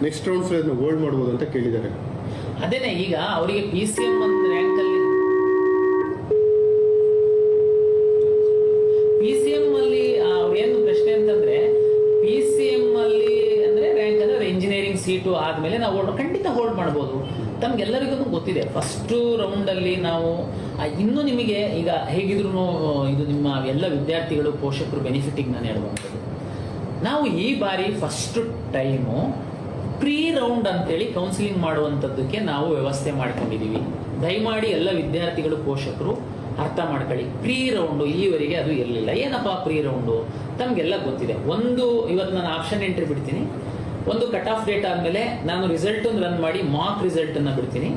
ನೆಕ್ಸ್ಟ್ ರೌಂಡ್ಸ್ ಹೋಲ್ಡ್ ಮಾಡಬಹುದು ಅಂತ ಕೇಳಿದ್ದಾರೆ. ಅದೇನೆ, ಈಗ ಅವರಿಗೆ PCM ರ್ಯಾಂಕ್ ಅಲ್ಲಿ PCM ಅಲ್ಲಿ ಏನು ಪ್ರಶ್ನೆ ಅಂತಂದ್ರೆ, PCM ಅಲ್ಲಿ ಅಂದ್ರೆ ರ್ಯಾಂಕ್ ಅಂದ್ರೆ ಇಂಜಿನಿಯರಿಂಗ್ ಸೀಟು ಆದ್ಮೇಲೆ ನಾವು ಖಂಡಿತ ಹೋಲ್ಡ್ ಮಾಡಬಹುದು. ತಮ್ಗೆಲ್ಲರಿಗೂ ಗೊತ್ತಿದೆ, ಫಸ್ಟ್ ರೌಂಡ್ ಅಲ್ಲಿ ನಾವು ಇನ್ನು ನಿಮಗೆ ಈಗ ಹೇಗಿದ್ರು ಇದು ನಿಮ್ಮ ಎಲ್ಲ ವಿದ್ಯಾರ್ಥಿಗಳು ಪೋಷಕರು ಬೆನಿಫಿಟಿಗೆ ನಾನು ಹೇಳುವಂಥದ್ದು, ನಾವು ಈ ಬಾರಿ ಫಸ್ಟ್ ಟೈಮು ಪ್ರೀ ರೌಂಡ್ ಅಂತೇಳಿ ಕೌನ್ಸಿಲಿಂಗ್ ಮಾಡುವಂಥದ್ದಕ್ಕೆ ನಾವು ವ್ಯವಸ್ಥೆ ಮಾಡ್ಕೊಂಡಿದ್ದೀವಿ. ದಯಮಾಡಿ ಎಲ್ಲ ವಿದ್ಯಾರ್ಥಿಗಳು ಪೋಷಕರು ಅರ್ಥ ಮಾಡ್ಕೊಳ್ಳಿ. ಪ್ರೀ ರೌಂಡು ಇಲ್ಲಿವರೆಗೆ ಅದು ಇರಲಿಲ್ಲ. ಏನಪ್ಪ ಪ್ರೀ ರೌಂಡು? ತಮಗೆಲ್ಲ ಗೊತ್ತಿದೆ. ಇವತ್ತು ನಾನು ಆಪ್ಷನ್ ಎಂಟ್ರಿ ಬಿಡ್ತೀನಿ, ಒಂದು ಕಟ್ ಆಫ್ ಡೇಟ್ ಆದಮೇಲೆ ನಾನು ರಿಸಲ್ಟ್ ರನ್ ಮಾಡಿ ಮಾರ್ಕ್ ರಿಸಲ್ಟ್ ಅನ್ನ ಬಿಡ್ತೀನಿ.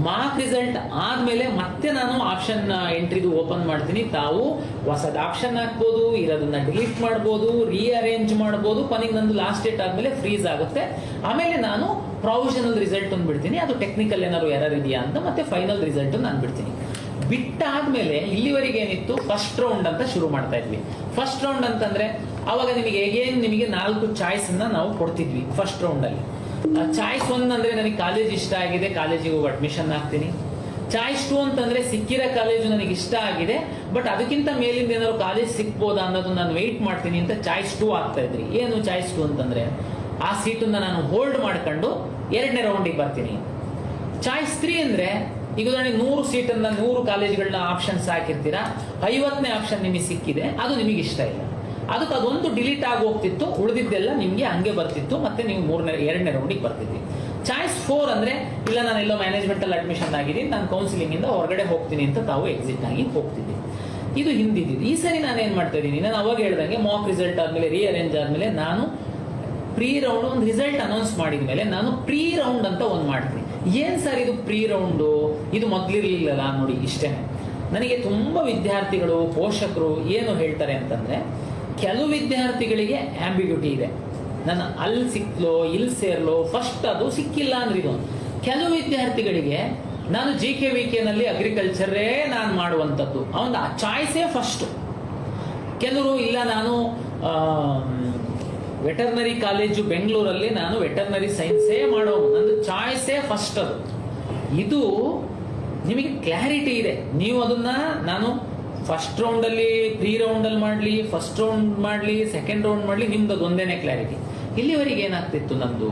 ಮಾರ್ಕ್ ರಿಸಲ್ಟ್ ಆದ್ಮೇಲೆ ಮತ್ತೆ ನಾನು ಆಪ್ಷನ್ ಎಂಟ್ರಿದು ಓಪನ್ ಮಾಡ್ತೀನಿ. ತಾವು ಹೊಸದ ಆಪ್ಷನ್ ಹಾಕ್ಬೋದು, ಇರೋದನ್ನ ಡಿಲೀಟ್ ಮಾಡ್ಬೋದು, ರೀಅರೇಂಜ್ ಮಾಡ್ಬೋದು. ಕೊನೆಗೆ ನಂದು ಲಾಸ್ಟ್ ಡೇಟ್ ಆದ್ಮೇಲೆ ಫ್ರೀಸ್ ಆಗುತ್ತೆ. ಆಮೇಲೆ ನಾನು ಪ್ರೊವಿಷನಲ್ ರಿಸಲ್ಟ್ ಒಂದು ಬಿಡ್ತೀನಿ, ಅದು ಟೆಕ್ನಿಕಲ್ ಏನಾದ್ರು ಎರರ್ ಇದೆಯಾ ಅಂತ, ಮತ್ತೆ ಫೈನಲ್ ರಿಸಲ್ಟ್ ನಾನು ಬಿಡ್ತೀನಿ. ಬಿಟ್ಟಾದ್ಮೇಲೆ ಇಲ್ಲಿವರೆಗೆ ಏನಿತ್ತು, ಫಸ್ಟ್ ರೌಂಡ್ ಅಂತ ಶುರು ಮಾಡ್ತಾ ಇದ್ವಿ. ಫಸ್ಟ್ ರೌಂಡ್ ಅಂತಂದ್ರೆ ಅವಾಗ ನಿಮಗೆ 4 ಚಾಯ್ಸ್ ಅನ್ನ ನಾವು ಕೊಡ್ತಿದ್ವಿ ಫಸ್ಟ್ ರೌಂಡ್ ಅಲ್ಲಿ. ಚಾಯ್ಸ್ 1 ಅಂದ್ರೆ ನನಗೆ ಕಾಲೇಜ್ ಇಷ್ಟ ಆಗಿದೆ, ಕಾಲೇಜಿಗೆ ಹೋಗಿ ಅಡ್ಮಿಷನ್ ಆಗ್ತೀನಿ. ಚಾಯ್ಸ್ 2 ಅಂತಂದ್ರೆ ಸಿಕ್ಕಿರೋ ಕಾಲೇಜು ನನಗೆ ಇಷ್ಟ ಆಗಿದೆ, ಬಟ್ ಅದಕ್ಕಿಂತ ಮೇಲಿಂದ ಏನಾದ್ರು ಕಾಲೇಜ್ ಸಿಕ್ಬೋದಾ ಅನ್ನೋದು ನಾನು ವೆಯ್ಟ್ ಮಾಡ್ತೀನಿ ಅಂತ ಚಾಯ್ಸ್ 2 ಆಗ್ತಾ ಇದ್ರಿ. ಏನು ಚಾಯ್ಸ್ 2 ಅಂತಂದ್ರೆ, ಆ ಸೀಟನ್ನ ನಾನು ಹೋಲ್ಡ್ ಮಾಡ್ಕೊಂಡು 2ನೇ ರೌಂಡಿಗೆ ಬರ್ತೀನಿ. ಚಾಯ್ಸ್ 3 ಅಂದ್ರೆ, ಈಗ ಉದಾಹರಣೆ 100 ಸೀಟನ್ನ 100 ಕಾಲೇಜ್ಗಳನ್ನ ಆಪ್ಷನ್ಸ್ ಹಾಕಿರ್ತೀರಾ, 50ನೇ ಆಪ್ಷನ್ ನಿಮಗೆ ಸಿಕ್ಕಿದೆ, ಅದು ನಿಮಗೆ ಇಷ್ಟ ಇಲ್ಲ, ಅದಕ್ಕೆ ಅದೊಂದು ಡಿಲೀಟ್ ಆಗಿ ಹೋಗ್ತಿತ್ತು, ಉಳಿದಿದ್ದೆಲ್ಲ ನಿಮಗೆ ಹಂಗೆ ಬರ್ತಿತ್ತು, ಮತ್ತೆ ನೀವು 2ನೇ ರೌಂಡಿಗೆ ಬರ್ತಿದ್ವಿ. ಚಾಯ್ಸ್ 4 ಅಂದ್ರೆ, ಇಲ್ಲ ನಾನೆಲ್ಲೋ ಮ್ಯಾನೇಜ್ಮೆಂಟ್ ಅಲ್ಲಿ ಅಡ್ಮಿಷನ್ ಆಗಿದ್ದೀನಿ, ನಾನು ಕೌನ್ಸಿಲಿಂಗ್ ಇಂದ ಹೊರಗಡೆ ಹೋಗ್ತೀನಿ ಅಂತ ತಾವು ಎಕ್ಸಿಟ್ ಆಗಿ ಹೋಗ್ತಿದ್ವಿ. ಇದು ಹಿಂದಿದ್ದು. ಈ ಸರಿ ನಾನು ಏನ್ ಮಾಡ್ತಾ ಇದ್ದೀನಿ, ನಾನು ಅವಾಗ ಹೇಳ್ದಂಗೆ ಮಾಕ್ ರಿಸಲ್ಟ್ ಆದ್ಮೇಲೆ ರೀಅರೇಂಜ್ ಆದ್ಮೇಲೆ ನಾನು ಪ್ರೀ ರೌಂಡ್ ಒಂದು ರಿಸಲ್ಟ್ ಅನೌನ್ಸ್ ಮಾಡಿದ್ಮೇಲೆ ನಾನು ಪ್ರೀ ರೌಂಡ್ ಅಂತ ಒಂದು ಮಾಡ್ತೀನಿ. ಏನ್ ಸರ್ ಇದು ಪ್ರೀ ರೌಂಡು, ಇದು ಮೊದ್ಲಿರ್ಲಿಲ್ಲಲ್ಲ ನೋಡಿ, ಇಷ್ಟೇನೆ. ನನಗೆ ತುಂಬ ವಿದ್ಯಾರ್ಥಿಗಳು ಪೋಷಕರು ಏನು ಹೇಳ್ತಾರೆ ಅಂತಂದರೆ, ಕೆಲವು ವಿದ್ಯಾರ್ಥಿಗಳಿಗೆ ಆಂಬಿಗ್ಯೂಟಿ ಇದೆ, ನನ್ನ ಅಲ್ಲಿ ಸಿಕ್ಲೋ ಇಲ್ಲಿ ಸೇರ್ಲೋ ಫಸ್ಟ್ ಅದು ಸಿಕ್ಕಿಲ್ಲ ಅಂದ್ರೆ ಇದು. ಕೆಲವು ವಿದ್ಯಾರ್ಥಿಗಳಿಗೆ ನಾನು GKVK ನಲ್ಲಿ ಅಗ್ರಿಕಲ್ಚರೇ ನಾನು ಮಾಡುವಂಥದ್ದು, ಅವನ ಚಾಯ್ಸೇ ಫಸ್ಟು. ಕೆಲವರು ಇಲ್ಲ ನಾನು ವೆಟರ್ನರಿ ಕಾಲೇಜು ಬೆಂಗಳೂರಲ್ಲಿ ನಾನು ವೆಟರ್ನರಿ ಸೈನ್ಸೇ ಮಾಡೋನು, ನಂದು ಚಾಯ್ಸೇ ಫಸ್ಟ್ ಅದು. ಇದು ನಿಮಗೆ ಕ್ಲಾರಿಟಿ ಇದೆ. ನೀವು ಅದನ್ನ ನಾನು ಫಸ್ಟ್ ರೌಂಡಲ್ಲಿ ಪ್ರೀ ರೌಂಡಲ್ಲಿ ಮಾಡಲಿ, ಫಸ್ಟ್ ರೌಂಡ್ ಮಾಡಲಿ, ಸೆಕೆಂಡ್ ರೌಂಡ್ ಮಾಡಲಿ, ನಿಮ್ದು ಅದು ಒಂದೇನೇ ಕ್ಲಾರಿಟಿ. ಇಲ್ಲಿವರೆಗೆ ಏನಾಗ್ತಿತ್ತು, ನಂದು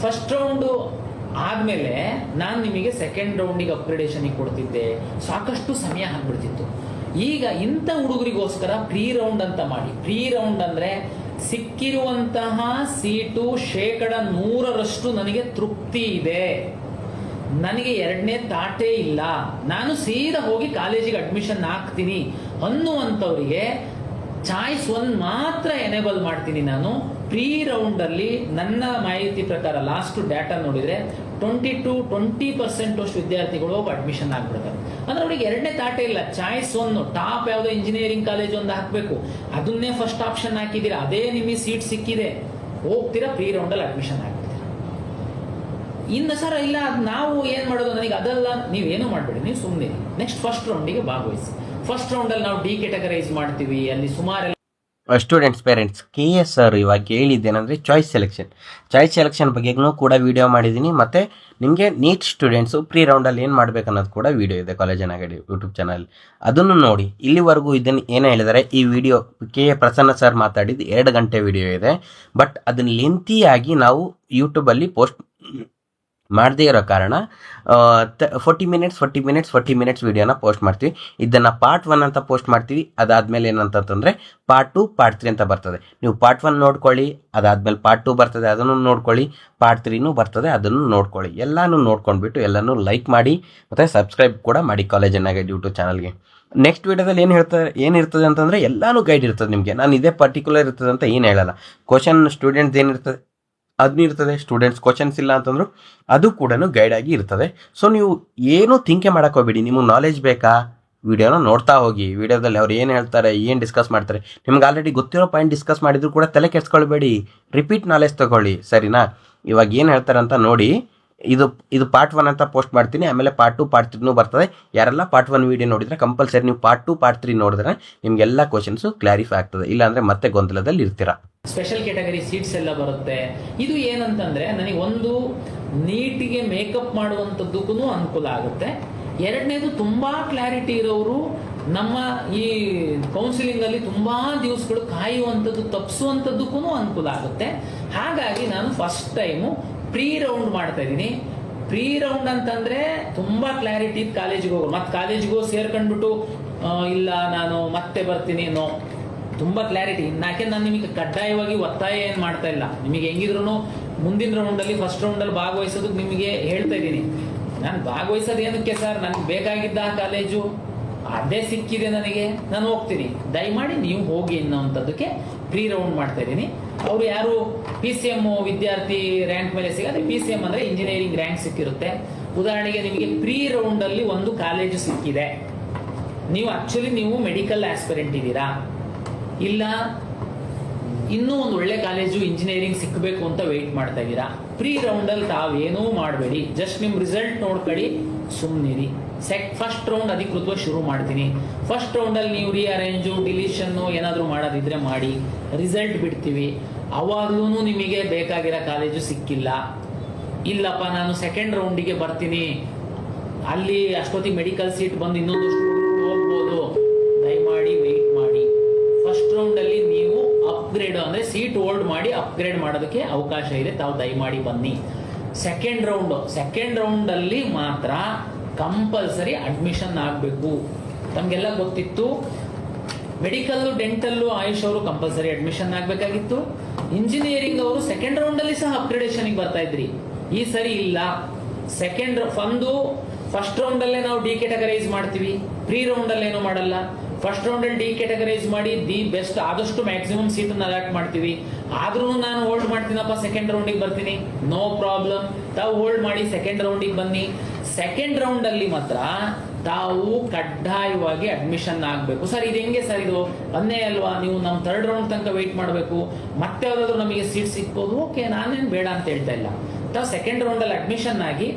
ಫಸ್ಟ್ ರೌಂಡು ಆದಮೇಲೆ ನಾನು ನಿಮಗೆ ಸೆಕೆಂಡ್ ರೌಂಡಿಗೆ ಅಪ್ಗ್ರೇಡೇಷನಿಗೆ ಕೊಡ್ತಿದ್ದೆ, ಸಾಕಷ್ಟು ಸಮಯ ಆಗ್ಬಿಡ್ತಿತ್ತು. ಈಗ ಇಂಥ ಹುಡುಗರಿಗೋಸ್ಕರ ಪ್ರೀ ರೌಂಡ್ ಅಂತ ಮಾಡಿ. ಪ್ರೀ ರೌಂಡ್ ಅಂದರೆ ಸಿಕ್ಕಿರುವಂತಹ ಸೀಟು 100% ನನಗೆ ತೃಪ್ತಿ ಇದೆ, ನನಗೆ ಎರಡನೇ ತಾಟೇ ಇಲ್ಲ, ನಾನು ಸೀದಾ ಹೋಗಿ ಕಾಲೇಜಿಗೆ ಅಡ್ಮಿಷನ್ ಆಗ್ತೀನಿ ಅನ್ನುವಂಥವ್ರಿಗೆ ಚಾಯ್ಸ್ 1 ಮಾತ್ರ ಎನೇಬಲ್ ಮಾಡ್ತೀನಿ ನಾನು. ಪ್ರೀ ರೌಂಡಲ್ಲಿ ನನ್ನ ಮಾಹಿತಿ ಪ್ರಕಾರ ಲಾಸ್ಟ್ ಡಾಟಾ ನೋಡಿದರೆ 20% ಅಷ್ಟು ವಿದ್ಯಾರ್ಥಿಗಳು ಹೋಗಿ ಅಡ್ಮಿಷನ್ ಆಗ್ಬಿಡ್ತಾರೆ. ಅಂದ್ರೆ ಅವ್ರಿಗೆ ಎರಡನೇ ತಾಟೆ ಇಲ್ಲ, ಚಾಯ್ಸ್ 1 ಟಾಪ್ ಯಾವುದೋ ಇಂಜಿನಿಯರಿಂಗ್ ಕಾಲೇಜ್ ಒಂದು ಹಾಕಬೇಕು, ಅದನ್ನೇ ಫಸ್ಟ್ ಆಪ್ಷನ್ ಹಾಕಿದ್ದೀರಾ, ಅದೇ ನಿಮಗೆ ಸೀಟ್ ಸಿಕ್ಕಿದೆ, ಹೋಗ್ತೀರಾ ಪ್ರೀ ರೌಂಡಲ್ಲಿ ಅಡ್ಮಿಷನ್ ಆಗ್ಬಿಡ್ತೀರಾ. ಇನ್ನು ಸರ್ ಇಲ್ಲ ನಾವು ಏನು ಮಾಡೋದು, ನನಗೆ ಅದಲ್ಲ, ನೀವೇನು ಮಾಡಬೇಡಿ, ನೀವು ಸುಮ್ಮನೆ ನೆಕ್ಸ್ಟ್ ಫಸ್ಟ್ ರೌಂಡಿಗೆ ಭಾಗವಹಿಸಿ. ಫಸ್ಟ್ ರೌಂಡಲ್ಲಿ ನಾವು ಡಿ ಕ್ಯಾಟಗರೈಸ್ ಮಾಡ್ತೀವಿ, ಅಲ್ಲಿ ಸುಮಾರು ಸ್ಟೂಡೆಂಟ್ಸ್ ಪೇರೆಂಟ್ಸ್ KS ಸರ್ ಇವಾಗ ಹೇಳಿದ್ದೇನೆಂದರೆ ಚಾಯ್ಸ್ ಸೆಲೆಕ್ಷನ್ ಬಗ್ಗೆನೂ ಕೂಡ ವಿಡಿಯೋ ಮಾಡಿದ್ದೀನಿ. ಮತ್ತು ನಿಮಗೆ ನೀಟ್ ಸ್ಟೂಡೆಂಟ್ಸು ಪ್ರೀ ರೌಂಡಲ್ಲಿ ಏನು ಮಾಡಬೇಕು ಅನ್ನೋದು ಕೂಡ ವಿಡಿಯೋ ಇದೆ ಕಾಲೇಜಿನ ಗಡಿ ಯೂಟ್ಯೂಬ್ ಚಾನಲ್, ಅದನ್ನು ನೋಡಿ. ಇಲ್ಲಿವರೆಗೂ ಇದನ್ನು ಏನು ಹೇಳಿದ್ದಾರೆ, ಈ ವಿಡಿಯೋ ಪ್ರಸನ್ನ ಸರ್ ಮಾತಾಡಿದ್ದು 2 ಗಂಟೆ ವಿಡಿಯೋ ಇದೆ. ಬಟ್ ಅದನ್ನು ಲೆಂತಿಯಾಗಿ ನಾವು ಯೂಟ್ಯೂಬಲ್ಲಿ ಪೋಸ್ಟ್ ಮಾಡದೇ ಇರೋ ಕಾರಣ 40 ಮಿನಿಟ್ಸ್ ವಿಡಿಯೋನ ಪೋಸ್ಟ್ ಮಾಡ್ತೀವಿ. ಇದನ್ನು ಪಾರ್ಟ್ 1 ಅಂತ ಪೋಸ್ಟ್ ಮಾಡ್ತೀವಿ. ಅದಾದಮೇಲೆ ಏನಂತಂದರೆ ಪಾರ್ಟ್ 2 ಪಾರ್ಟ್ 3 ಅಂತ ಬರ್ತದೆ. ನೀವು ಪಾರ್ಟ್ 1 ನೋಡ್ಕೊಳ್ಳಿ, ಅದಾದಮೇಲೆ ಪಾರ್ಟ್ 2 ಬರ್ತದೆ, ಅದನ್ನು ನೋಡ್ಕೊಳ್ಳಿ, ಪಾರ್ಟ್ 3 ಬರ್ತದೆ, ಅದನ್ನು ನೋಡ್ಕೊಳ್ಳಿ. ಎಲ್ಲನೂ ನೋಡ್ಕೊಂಡ್ಬಿಟ್ಟು ಎಲ್ಲನೂ ಲೈಕ್ ಮಾಡಿ ಮತ್ತು ಸಬ್ಸ್ಕ್ರೈಬ್ ಕೂಡ ಮಾಡಿ ಕಾಲೇಜಿನ ಗೈಡ್ ಯೂಟ್ಯೂಬ್ ಚಾನಲ್ಗೆ. ನೆಕ್ಸ್ಟ್ ವಿಡಿಯೋದಲ್ಲಿ ಏನಿರ್ತದೆ ಅಂತಂದರೆ ಎಲ್ಲನೂ ಗೈಡ್ ಇರ್ತದೆ ನಿಮಗೆ. ನಾನು ಇದೇ ಪರ್ಟಿಕ್ಯುಲರ್ ಇರ್ತದೆ ಅಂತ ಏನು ಹೇಳಲ್ಲ. ಕ್ವಶನ್ ಸ್ಟೂಡೆಂಟ್ಸ್ ಏನಿರ್ತದೆ ಅದನ್ನ ಇರ್ತದೆ, ಸ್ಟೂಡೆಂಟ್ಸ್ ಕ್ವಶನ್ಸ್ ಇಲ್ಲ ಅಂತಂದ್ರು ಅದು ಕೂಡ ಗೈಡ್ ಆಗಿ ಇರ್ತದೆ. ಸೊ ನೀವು ಏನೂ ಥಿಂಕೆ ಮಾಡೋಕೆ ಹೋಗ್ಬೇಡಿ. ನಿಮಗೆ ನಾಲೆಜ್ ಬೇಕಾ, ವಿಡಿಯೋನ ನೋಡ್ತಾ ಹೋಗಿ. ವಿಡಿಯೋದಲ್ಲಿ ಅವ್ರು ಏನು ಹೇಳ್ತಾರೆ, ಏನು ಡಿಸ್ಕಸ್ ಮಾಡ್ತಾರೆ, ನಿಮ್ಗೆ ಆಲ್ರೆಡಿ ಗೊತ್ತಿರೋ ಪಾಯಿಂಟ್ ಡಿಸ್ಕಸ್ ಮಾಡಿದ್ರು ಕೂಡ ತಲೆ ಕೆಡ್ಸ್ಕೊಳ್ಬೇಡಿ, ರಿಪೀಟ್ ನಾಲೆಜ್ ತಗೊಳ್ಳಿ, ಸರಿನಾ? ಇವಾಗ ಏನು ಹೇಳ್ತಾರೆ ಅಂತ ನೋಡಿ. ಇದು ಪಾರ್ಟ್ 1 ಅಂತ ಪೋಸ್ಟ್ ಮಾಡ್ತೀನಿ, ಆಮೇಲೆ ಪಾರ್ಟ್ 2 ಪಾರ್ಟ್ 3 ಬರ್ತದೆ. ಯಾರೆಲ್ಲ ಪಾರ್ಟ್ 1 ವಿಡಿಯೋ ನೋಡಿದ್ರೆ ಕಂಪಲ್ಸರಿ ನೀವು ಪಾರ್ಟ್ 2 ಪಾರ್ಟ್ 3 ನೋಡಿದ್ರೆ ನಿಮಗೆಲ್ಲ ಕ್ವಶನ್ಸು ಕ್ಲಾರಿಫೈ ಆಗ್ತದೆ, ಇಲ್ಲಾಂದರೆ ಮತ್ತೆ ಗೊಂದಲದಲ್ಲಿ ಇರ್ತೀರಾ. ಸ್ಪೆಷಲ್ ಕ್ಯಾಟಗರಿ ಸೀಟ್ಸ್ ಎಲ್ಲ ಬರುತ್ತೆ. ಇದು ಏನಂತಂದ್ರೆ ನನಗೆ ಒಂದು ನೀಟಿಗೆ ಮೇಕಪ್ ಮಾಡುವಂಥದ್ದಕ್ಕೂ ಅನುಕೂಲ ಆಗುತ್ತೆ. ಎರಡನೇದು ತುಂಬಾ ಕ್ಲಾರಿಟಿ ಇರೋರು ನಮ್ಮ ಈ ಕೌನ್ಸಿಲಿಂಗ್ ಅಲ್ಲಿ ತುಂಬಾ ದಿವಸಗಳು ಕಾಯುವಂಥದ್ದು ತಪ್ಪಿಸುವಂಥದ್ದಕ್ಕೂ ಅನುಕೂಲ ಆಗುತ್ತೆ. ಹಾಗಾಗಿ ನಾನು ಫಸ್ಟ್ ಟೈಮು ಪ್ರೀ ರೌಂಡ್ ಮಾಡ್ತಾ ಇದ್ದೀನಿ. ಪ್ರೀ ರೌಂಡ್ ಅಂತಂದ್ರೆ ತುಂಬಾ ಕ್ಲಾರಿಟಿ ಕಾಲೇಜಿಗೆ ಹೋಗೋ, ಮತ್ತೆ ಕಾಲೇಜಿಗೆ ಹೋಗಿ ಸೇರ್ಕೊಂಡ್ಬಿಟ್ಟು ಇಲ್ಲ ನಾನು ಮತ್ತೆ ಬರ್ತೀನಿ, ನೋ, ತುಂಬ ಕ್ಲಾರಿಟಿ. ಯಾಕೆ ನಾನು ನಿಮಗೆ ಕಡ್ಡಾಯವಾಗಿ ಒತ್ತಾಯ ಏನು ಮಾಡ್ತಾ ಇಲ್ಲ. ನಿಮಗೆ ಹೆಂಗಿದ್ರು ಮುಂದಿನ ರೌಂಡಲ್ಲಿ ಫಸ್ಟ್ ರೌಂಡಲ್ಲಿ ಭಾಗವಹಿಸೋದಕ್ಕೆ ನಿಮಗೆ ಹೇಳ್ತಾ ಇದ್ದೀನಿ. ನಾನು ಭಾಗವಹಿಸೋದು ಏನಕ್ಕೆ ಸರ್, ನನಗೆ ಬೇಕಾಗಿದ್ದ ಕಾಲೇಜು ಅದೇ ಸಿಕ್ಕಿದೆ ನನಗೆ, ನಾನು ಹೋಗ್ತೀನಿ, ದಯಮಾಡಿ ನೀವು ಹೋಗಿ ಅನ್ನೋವಂಥದ್ದಕ್ಕೆ ಪ್ರೀ ರೌಂಡ್ ಮಾಡ್ತಾ ಇದ್ದೀನಿ. ಅವರು ಯಾರು PCM ವಿದ್ಯಾರ್ಥಿ ರ್ಯಾಂಕ್ ಮೇಲೆ ಸಿಗದೆ, PCM ಅಂದರೆ ಇಂಜಿನಿಯರಿಂಗ್ ರ್ಯಾಂಕ್ ಸಿಕ್ಕಿರುತ್ತೆ. ಉದಾಹರಣೆಗೆ ನಿಮಗೆ ಪ್ರೀ ರೌಂಡಲ್ಲಿ ಒಂದು ಕಾಲೇಜು ಸಿಕ್ಕಿದೆ, ನೀವು ಮೆಡಿಕಲ್ ಆಸ್ಪಿರೆಂಟ್ ಇದ್ದೀರಾ, ಇಲ್ಲ ಇನ್ನೂ ಒಂದು ಒಳ್ಳೆ ಕಾಲೇಜು ಇಂಜಿನಿಯರಿಂಗ್ ಸಿಕ್ಕಬೇಕು ಅಂತ ವೆಯ್ಟ್ ಮಾಡ್ತಾ ಇದ್ದೀರಾ, ಪ್ರೀ ರೌಂಡಲ್ಲಿ ತಾವೇನೂ ಮಾಡಬೇಡಿ, ಜಸ್ಟ್ ನಿಮ್ಮ ರಿಸಲ್ಟ್ ನೋಡ್ಕೊಳ್ಳಿ, ಸುಮ್ಮನಿರಿ. ಫಸ್ಟ್ ರೌಂಡ್ ಅಧಿಕೃತವಾಗಿ ಶುರು ಮಾಡ್ತೀನಿ. ಫಸ್ಟ್ ರೌಂಡಲ್ಲಿ ನೀವು ರಿಅರೇಂಜು ಡಿಲೀಷನ್ನು ಏನಾದರೂ ಮಾಡೋದಿದ್ರೆ ಮಾಡಿ, ರಿಸಲ್ಟ್ ಬಿಡ್ತೀವಿ. ಅವಾಗ್ಲೂ ನಿಮಗೆ ಬೇಕಾಗಿರೋ ಕಾಲೇಜು ಸಿಕ್ಕಿಲ್ಲ, ಇಲ್ಲಪ್ಪ ನಾನು ಸೆಕೆಂಡ್ ರೌಂಡಿಗೆ ಬರ್ತೀನಿ, ಅಲ್ಲಿ ಅಷ್ಟೊತ್ತಿಗೆ ಮೆಡಿಕಲ್ ಸೀಟ್ ಬಂದು ಇನ್ನೊಂದು ಹೋಗ್ಬೋದು, ದಯಮಾಡಿ ವೆಯ್ಟ್ ಮಾಡಿ. ಫಸ್ಟ್ ರೌಂಡಲ್ಲಿ ನೀವು ಅಪ್ಗ್ರೇಡ್ ಅಂದರೆ ಸೀಟ್ ಹೋಲ್ಡ್ ಮಾಡಿ ಅಪ್ಗ್ರೇಡ್ ಮಾಡೋದಕ್ಕೆ ಅವಕಾಶ ಇದೆ, ತಾವು ದಯಮಾಡಿ ಬನ್ನಿ. ಸೆಕೆಂಡ್ ರೌಂಡಲ್ಲಿ ಮಾತ್ರ ಕಂಪಲ್ಸರಿ ಅಡ್ಮಿಷನ್ ಆಗಬೇಕು. ತಮಗೆಲ್ಲ ಗೊತ್ತಿತ್ತು, ಮೆಡಿಕಲ್ಲು, ಡೆಂಟಲ್ಲು, ಆಯುಷ್ ಅವರು ಕಂಪಲ್ಸರಿ ಅಡ್ಮಿಷನ್ ಆಗಬೇಕಾಗಿತ್ತು. ಇಂಜಿನಿಯರಿಂಗ್ ಅವರು ಸೆಕೆಂಡ್ ರೌಂಡಲ್ಲಿ ಸಹ ಅಪ್ಗ್ರೇಡೇಷನ್ಗೆ ಬರ್ತಾ ಇದ್ರಿ. ಈ ಸರಿ ಇಲ್ಲ. ಫಸ್ಟ್ ರೌಂಡಲ್ಲೇ ನಾವು ಡಿ ಕ್ಯಾಟಗರೈಸ್ ಮಾಡ್ತೀವಿ, ಪ್ರೀ ರೌಂಡಲ್ಲಿ ಏನೂ ಮಾಡಲ್ಲ. ಫಸ್ಟ್ ರೌಂಡಲ್ಲಿ ಡಿ ಕ್ಯಾಟಗರೈಸ್ ಮಾಡಿ ದಿ ಬೆಸ್ಟ್ ಆದಷ್ಟು ಮ್ಯಾಕ್ಸಿಮಮ್ ಸೀಟನ್ನು ಅಲಾಟ್ ಮಾಡ್ತೀವಿ. ಆದ್ರೂ ನಾನು ಹೋಲ್ಡ್ ಮಾಡ್ತೀನಪ್ಪ, ಸೆಕೆಂಡ್ ರೌಂಡಿಗೆ ಬರ್ತೀನಿ, ನೋ ಪ್ರಾಬ್ಲಮ್, ತಾವು ಹೋಲ್ಡ್ ಮಾಡಿ ಸೆಕೆಂಡ್ ರೌಂಡಿಗೆ ಬನ್ನಿ. ಸೆಕೆಂಡ್ ರೌಂಡ್ ಅಲ್ಲಿ ಮಾತ್ರ ತಾವು ಕಡ್ಡಾಯವಾಗಿ ಅಡ್ಮಿಷನ್ ಆಗಬೇಕು. ಸರ್ ಇದು ಹೆಂಗೆ ಸರ್, ಇದು ಅನ್ಯಾಯ ಅಲ್ವಾ? ನೀವು ನಮ್ಮ ಥರ್ಡ್ ರೌಂಡ್ ತನಕ ವೆಯ್ಟ್ ಮಾಡಬೇಕು, ಮತ್ತೆ ಯಾವ್ದಾದ್ರು ನಮಗೆ ಸೀಟ್ ಸಿಗ್ಬೋದು. ಓಕೆ, ನಾನೇನು ಬೇಡ ಅಂತ ಹೇಳ್ತಾ ಇಲ್ಲ. ತಾವು ಸೆಕೆಂಡ್ ರೌಂಡಲ್ಲಿ ಅಡ್ಮಿಷನ್ ಆಗಿ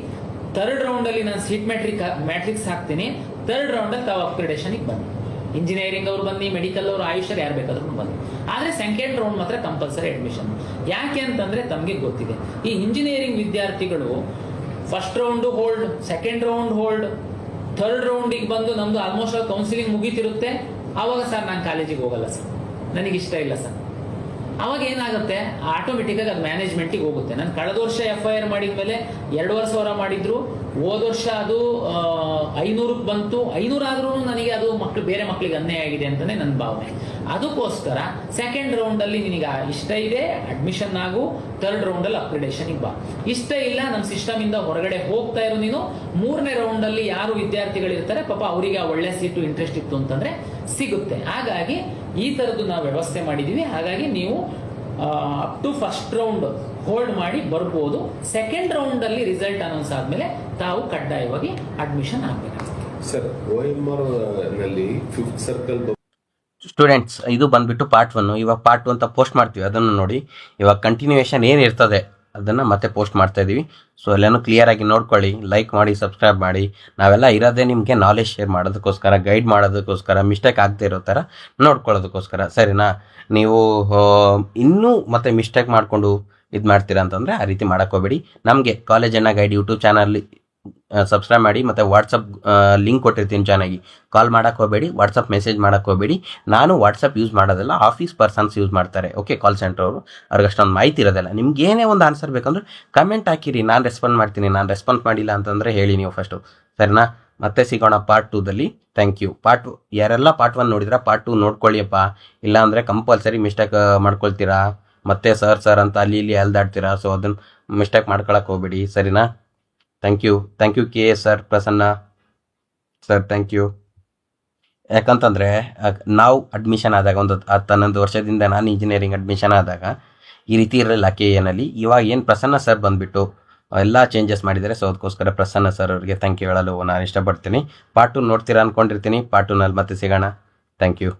ಥರ್ಡ್ ರೌಂಡಲ್ಲಿ ನಾನು ಸೀಟ್ ಮ್ಯಾಟ್ರಿಕ್ಸ್ ಹಾಕ್ತೀನಿ. ಥರ್ಡ್ ರೌಂಡಲ್ಲಿ ತಾವು ಅಪ್ಗ್ರೇಡೇಷನ್ಗೆ ಬನ್ನಿ. ಇಂಜಿನಿಯರಿಂಗ್ ಅವ್ರು ಬನ್ನಿ, ಮೆಡಿಕಲ್ ಅವರು, ಆಯುಷರ್ ಯಾರು ಬೇಕಾದ್ರೂ ಬನ್ನಿ. ಆದರೆ ಸೆಕೆಂಡ್ ರೌಂಡ್ ಮಾತ್ರ ಕಂಪಲ್ಸರಿ ಅಡ್ಮಿಷನ್. ಯಾಕೆ ಅಂತಂದರೆ ತಮಗೆ ಗೊತ್ತಿದೆ, ಈ ಇಂಜಿನಿಯರಿಂಗ್ ವಿದ್ಯಾರ್ಥಿಗಳು first round hold, second round hold, third ರೌಂಡಿಗೆ ಬಂದು ನಮ್ಮದು ಆಲ್ಮೋಸ್ಟ್ ಕೌನ್ಸಿಲಿಂಗ್ ಮುಗೀತಿರುತ್ತೆ. ಆವಾಗ ಸರ್ ನಾನು ಕಾಲೇಜಿಗೆ ಹೋಗಲ್ಲ ಸರ್, ನನಗಿಷ್ಟ ಇಲ್ಲ ಸರ್. ಅವಾಗ ಏನಾಗುತ್ತೆ, ಆಟೋಮೆಟಿಕ್ಕಾಗಿ ಅದು ಮ್ಯಾನೇಜ್ಮೆಂಟಿಗೆ ಹೋಗುತ್ತೆ. ನಾನು ಕಳೆದ ವರ್ಷ FIR ಮಾಡಿದ ಮೇಲೆ 2,500 ಮಾಡಿದ್ರು, ಹೋದ ವರ್ಷ ಅದು 500ಕ್ಕೆ ಬಂತು. 500 ಆದ್ರೂ ನನಗೆ ಅದು ಬೇರೆ ಮಕ್ಕಳಿಗೆ ಅನ್ಯಾಯ ಆಗಿದೆ ಅಂತಲೇ ನನ್ನ ಭಾವನೆ. ಅದಕ್ಕೋಸ್ಕರ ಸೆಕೆಂಡ್ ರೌಂಡಲ್ಲಿ ನಿನಗೆ ಇಷ್ಟ ಇದೆ ಅಡ್ಮಿಷನ್ ಆಗು, ಥರ್ಡ್ ರೌಂಡಲ್ಲಿ ಅಪ್ಗ್ರೇಡೇಷನ್ಗೆ ಬಾ. ಇಷ್ಟ ಇಲ್ಲ, ನಮ್ಮ ಸಿಸ್ಟಮಿಂದ ಹೊರಗಡೆ ಹೋಗ್ತಾ ಇರೋ ನೀನು, 3ನೇ ರೌಂಡಲ್ಲಿ ಯಾರು ವಿದ್ಯಾರ್ಥಿಗಳಿರ್ತಾರೆ ಪಾಪ ಅವರಿಗೆ ಆ ಒಳ್ಳೆ ಸೀಟು ಇಂಟ್ರೆಸ್ಟ್ ಇತ್ತು ಅಂತಂದರೆ ಸಿಗುತ್ತೆ. ಹಾಗಾಗಿ ಈ ಥರದ್ದು ನಾವು ವ್ಯವಸ್ಥೆ ಮಾಡಿದ್ದೀವಿ. ಹಾಗಾಗಿ ನೀವು up to first round hold ಮಾಡಿ ಬರ್ಬೋದು. ಸೆಕೆಂಡ್ ರೌಂಡಲ್ಲಿ ರಿಸಲ್ಟ್ ಅನೌನ್ಸ್ ಆದಮೇಲೆ ತಾವು ಕಡ್ಡಾಯವಾಗಿ ಅಡ್ಮಿಷನ್ ಆಗಬೇಕಾಗುತ್ತೆ. ಸರ್, OMR ನಲ್ಲಿ 5th ಸರ್ಕಲ್ ಸ್ಟೂಡೆಂಟ್ಸ್, ಇದು ಬಂದ್ಬಿಟ್ಟು ಪಾರ್ಟ್ 1. ಇವಾಗ ಪಾರ್ಟ್ 2 ಅಂತ ಪೋಸ್ಟ್ ಮಾಡ್ತೀವಿ, ಅದನ್ನು ನೋಡಿ. ಇವಾಗ ಕಂಟಿನ್ಯೂಯೇಷನ್ ಏನಿರ್ತದೆ ಅದನ್ನು ಮತ್ತೆ ಪೋಸ್ಟ್ ಮಾಡ್ತಾ ಇದ್ದೀವಿ. ಸೊ ಎಲ್ಲನೂ ಕ್ಲಿಯರ್ ಆಗಿ ನೋಡ್ಕೊಳ್ಳಿ, ಲೈಕ್ ಮಾಡಿ, ಸಬ್ಸ್ಕ್ರೈಬ್ ಮಾಡಿ. ನಾವೆಲ್ಲ ಇರೋದೇ ನಿಮಗೆ ನಾಲೆಜ್ ಶೇರ್ ಮಾಡೋದಕ್ಕೋಸ್ಕರ, ಗೈಡ್ ಮಾಡೋದಕ್ಕೋಸ್ಕರ, ಮಿಸ್ಟೇಕ್ ಆಗದೆ ಇರೋ ಥರ ನೋಡ್ಕೊಳ್ಳೋದಕ್ಕೋಸ್ಕರ, ಸರಿನಾ? ನೀವು ಇನ್ನೂ ಮತ್ತೆ ಮಿಸ್ಟೇಕ್ ಮಾಡಿಕೊಂಡು ಇದು ಮಾಡ್ತೀರಾ ಅಂತಂದರೆ ಆ ರೀತಿ ಮಾಡೋಕ್ಕೋಗ್ಬೇಡಿ. ನಮಗೆ ಕಾಲೇಜ್ ಅಣ್ಣ ಗೈಡ್ ಯೂಟ್ಯೂಬ್ ಚಾನಲ್ ಸಬ್ಸ್ಕ್ರೈಬ್ ಮಾಡಿ, ಮತ್ತು ವಾಟ್ಸಪ್ ಲಿಂಕ್ ಕೊಟ್ಟಿರ್ತೀನಿ, ಚೆನ್ನಾಗಿ ಕಾಲ್ ಮಾಡೋಕ್ಕೆ ಹೋಗಬೇಡಿ, ವಾಟ್ಸಪ್ ಮೆಸೇಜ್ ಮಾಡೋಕ್ಕೆ ಹೋಗಬೇಡಿ. ನಾನು ವಾಟ್ಸಪ್ ಯೂಸ್ ಮಾಡೋದಲ್ಲ, ಆಫೀಸ್ ಪರ್ಸನ್ಸ್ ಯೂಸ್ ಮಾಡ್ತಾರೆ. ಓಕೆ, ಕಾಲ್ ಸೆಂಟರ್ ಅವರು, ಅವ್ರಿಗೆ ಅಷ್ಟೊಂದು ಮಾಹಿತಿ ಇರೋದಿಲ್ಲ. ನಿಮ್ಗೆ ಏನೇ ಒಂದು ಆನ್ಸರ್ ಬೇಕಂದ್ರೆ ಕಮೆಂಟ್ ಹಾಕಿರಿ, ನಾನು ರೆಸ್ಪಾನ್ಸ್ ಮಾಡ್ತೀನಿ. ನಾನು ರೆಸ್ಪಾನ್ಸ್ ಮಾಡಿಲ್ಲ ಅಂತಂದರೆ ಹೇಳಿ ನೀವು ಫಸ್ಟು, ಸರಿನಾ? ಮತ್ತೆ ಸಿಗೋಣ ಪಾರ್ಟ್ 2ದಲ್ಲಿ. Thank you. ಯಾರೆಲ್ಲ ಪಾರ್ಟ್ 1 ನೋಡಿದ್ರೆ ಪಾರ್ಟ್ 2 ನೋಡ್ಕೊಳ್ಳಿಯಪ್ಪ. ಇಲ್ಲ ಅಂದರೆ ಕಂಪಲ್ಸರಿ ಮಿಸ್ಟೇಕ್ ಮಾಡ್ಕೊಳ್ತೀರಾ, ಮತ್ತೆ ಸರ್ ಅಂತ ಅಲ್ಲಿ ಇಲ್ಲಿ ಅಲ್ದಾಡ್ತೀರಾ. ಸೊ ಅದನ್ನು ಮಿಸ್ಟೇಕ್ ಮಾಡ್ಕೊಳಕ್ಕೆ ಹೋಗ್ಬೇಡಿ, ಸರಿನಾ? Thank you KS sir, Prasanna sir, thank you. ಯಾಕಂತಂದರೆ ನಾವು ಅಡ್ಮಿಷನ್ ಆದಾಗ ಒಂದು 11 ವರ್ಷದಿಂದ ನಾನು ಇಂಜಿನಿಯರಿಂಗ್ ಅಡ್ಮಿಷನ್ ಆದಾಗ ಈ ರೀತಿ ಇರಲಿಲ್ಲ KAನಲ್ಲಿ. ಇವಾಗ ಏನು ಪ್ರಸನ್ನ ಸರ್ ಬಂದುಬಿಟ್ಟು ಎಲ್ಲ ಚೇಂಜಸ್ ಮಾಡಿದ್ದಾರೆ. ಸೊ ಅದಕ್ಕೋಸ್ಕರ ಪ್ರಸನ್ನ ಸರ್ ಅವರಿಗೆ ಥ್ಯಾಂಕ್ ಯು ಹೇಳಲು ನಾನು ಇಷ್ಟಪಡ್ತೀನಿ. ಪಾರ್ಟ್ 2 ನೋಡ್ತೀರಾ ಅಂದ್ಕೊಂಡಿರ್ತೀನಿ. ಪಾರ್ಟ್ 2ನಲ್ಲಿ ಮತ್ತೆ ಸಿಗೋಣ. Thank you.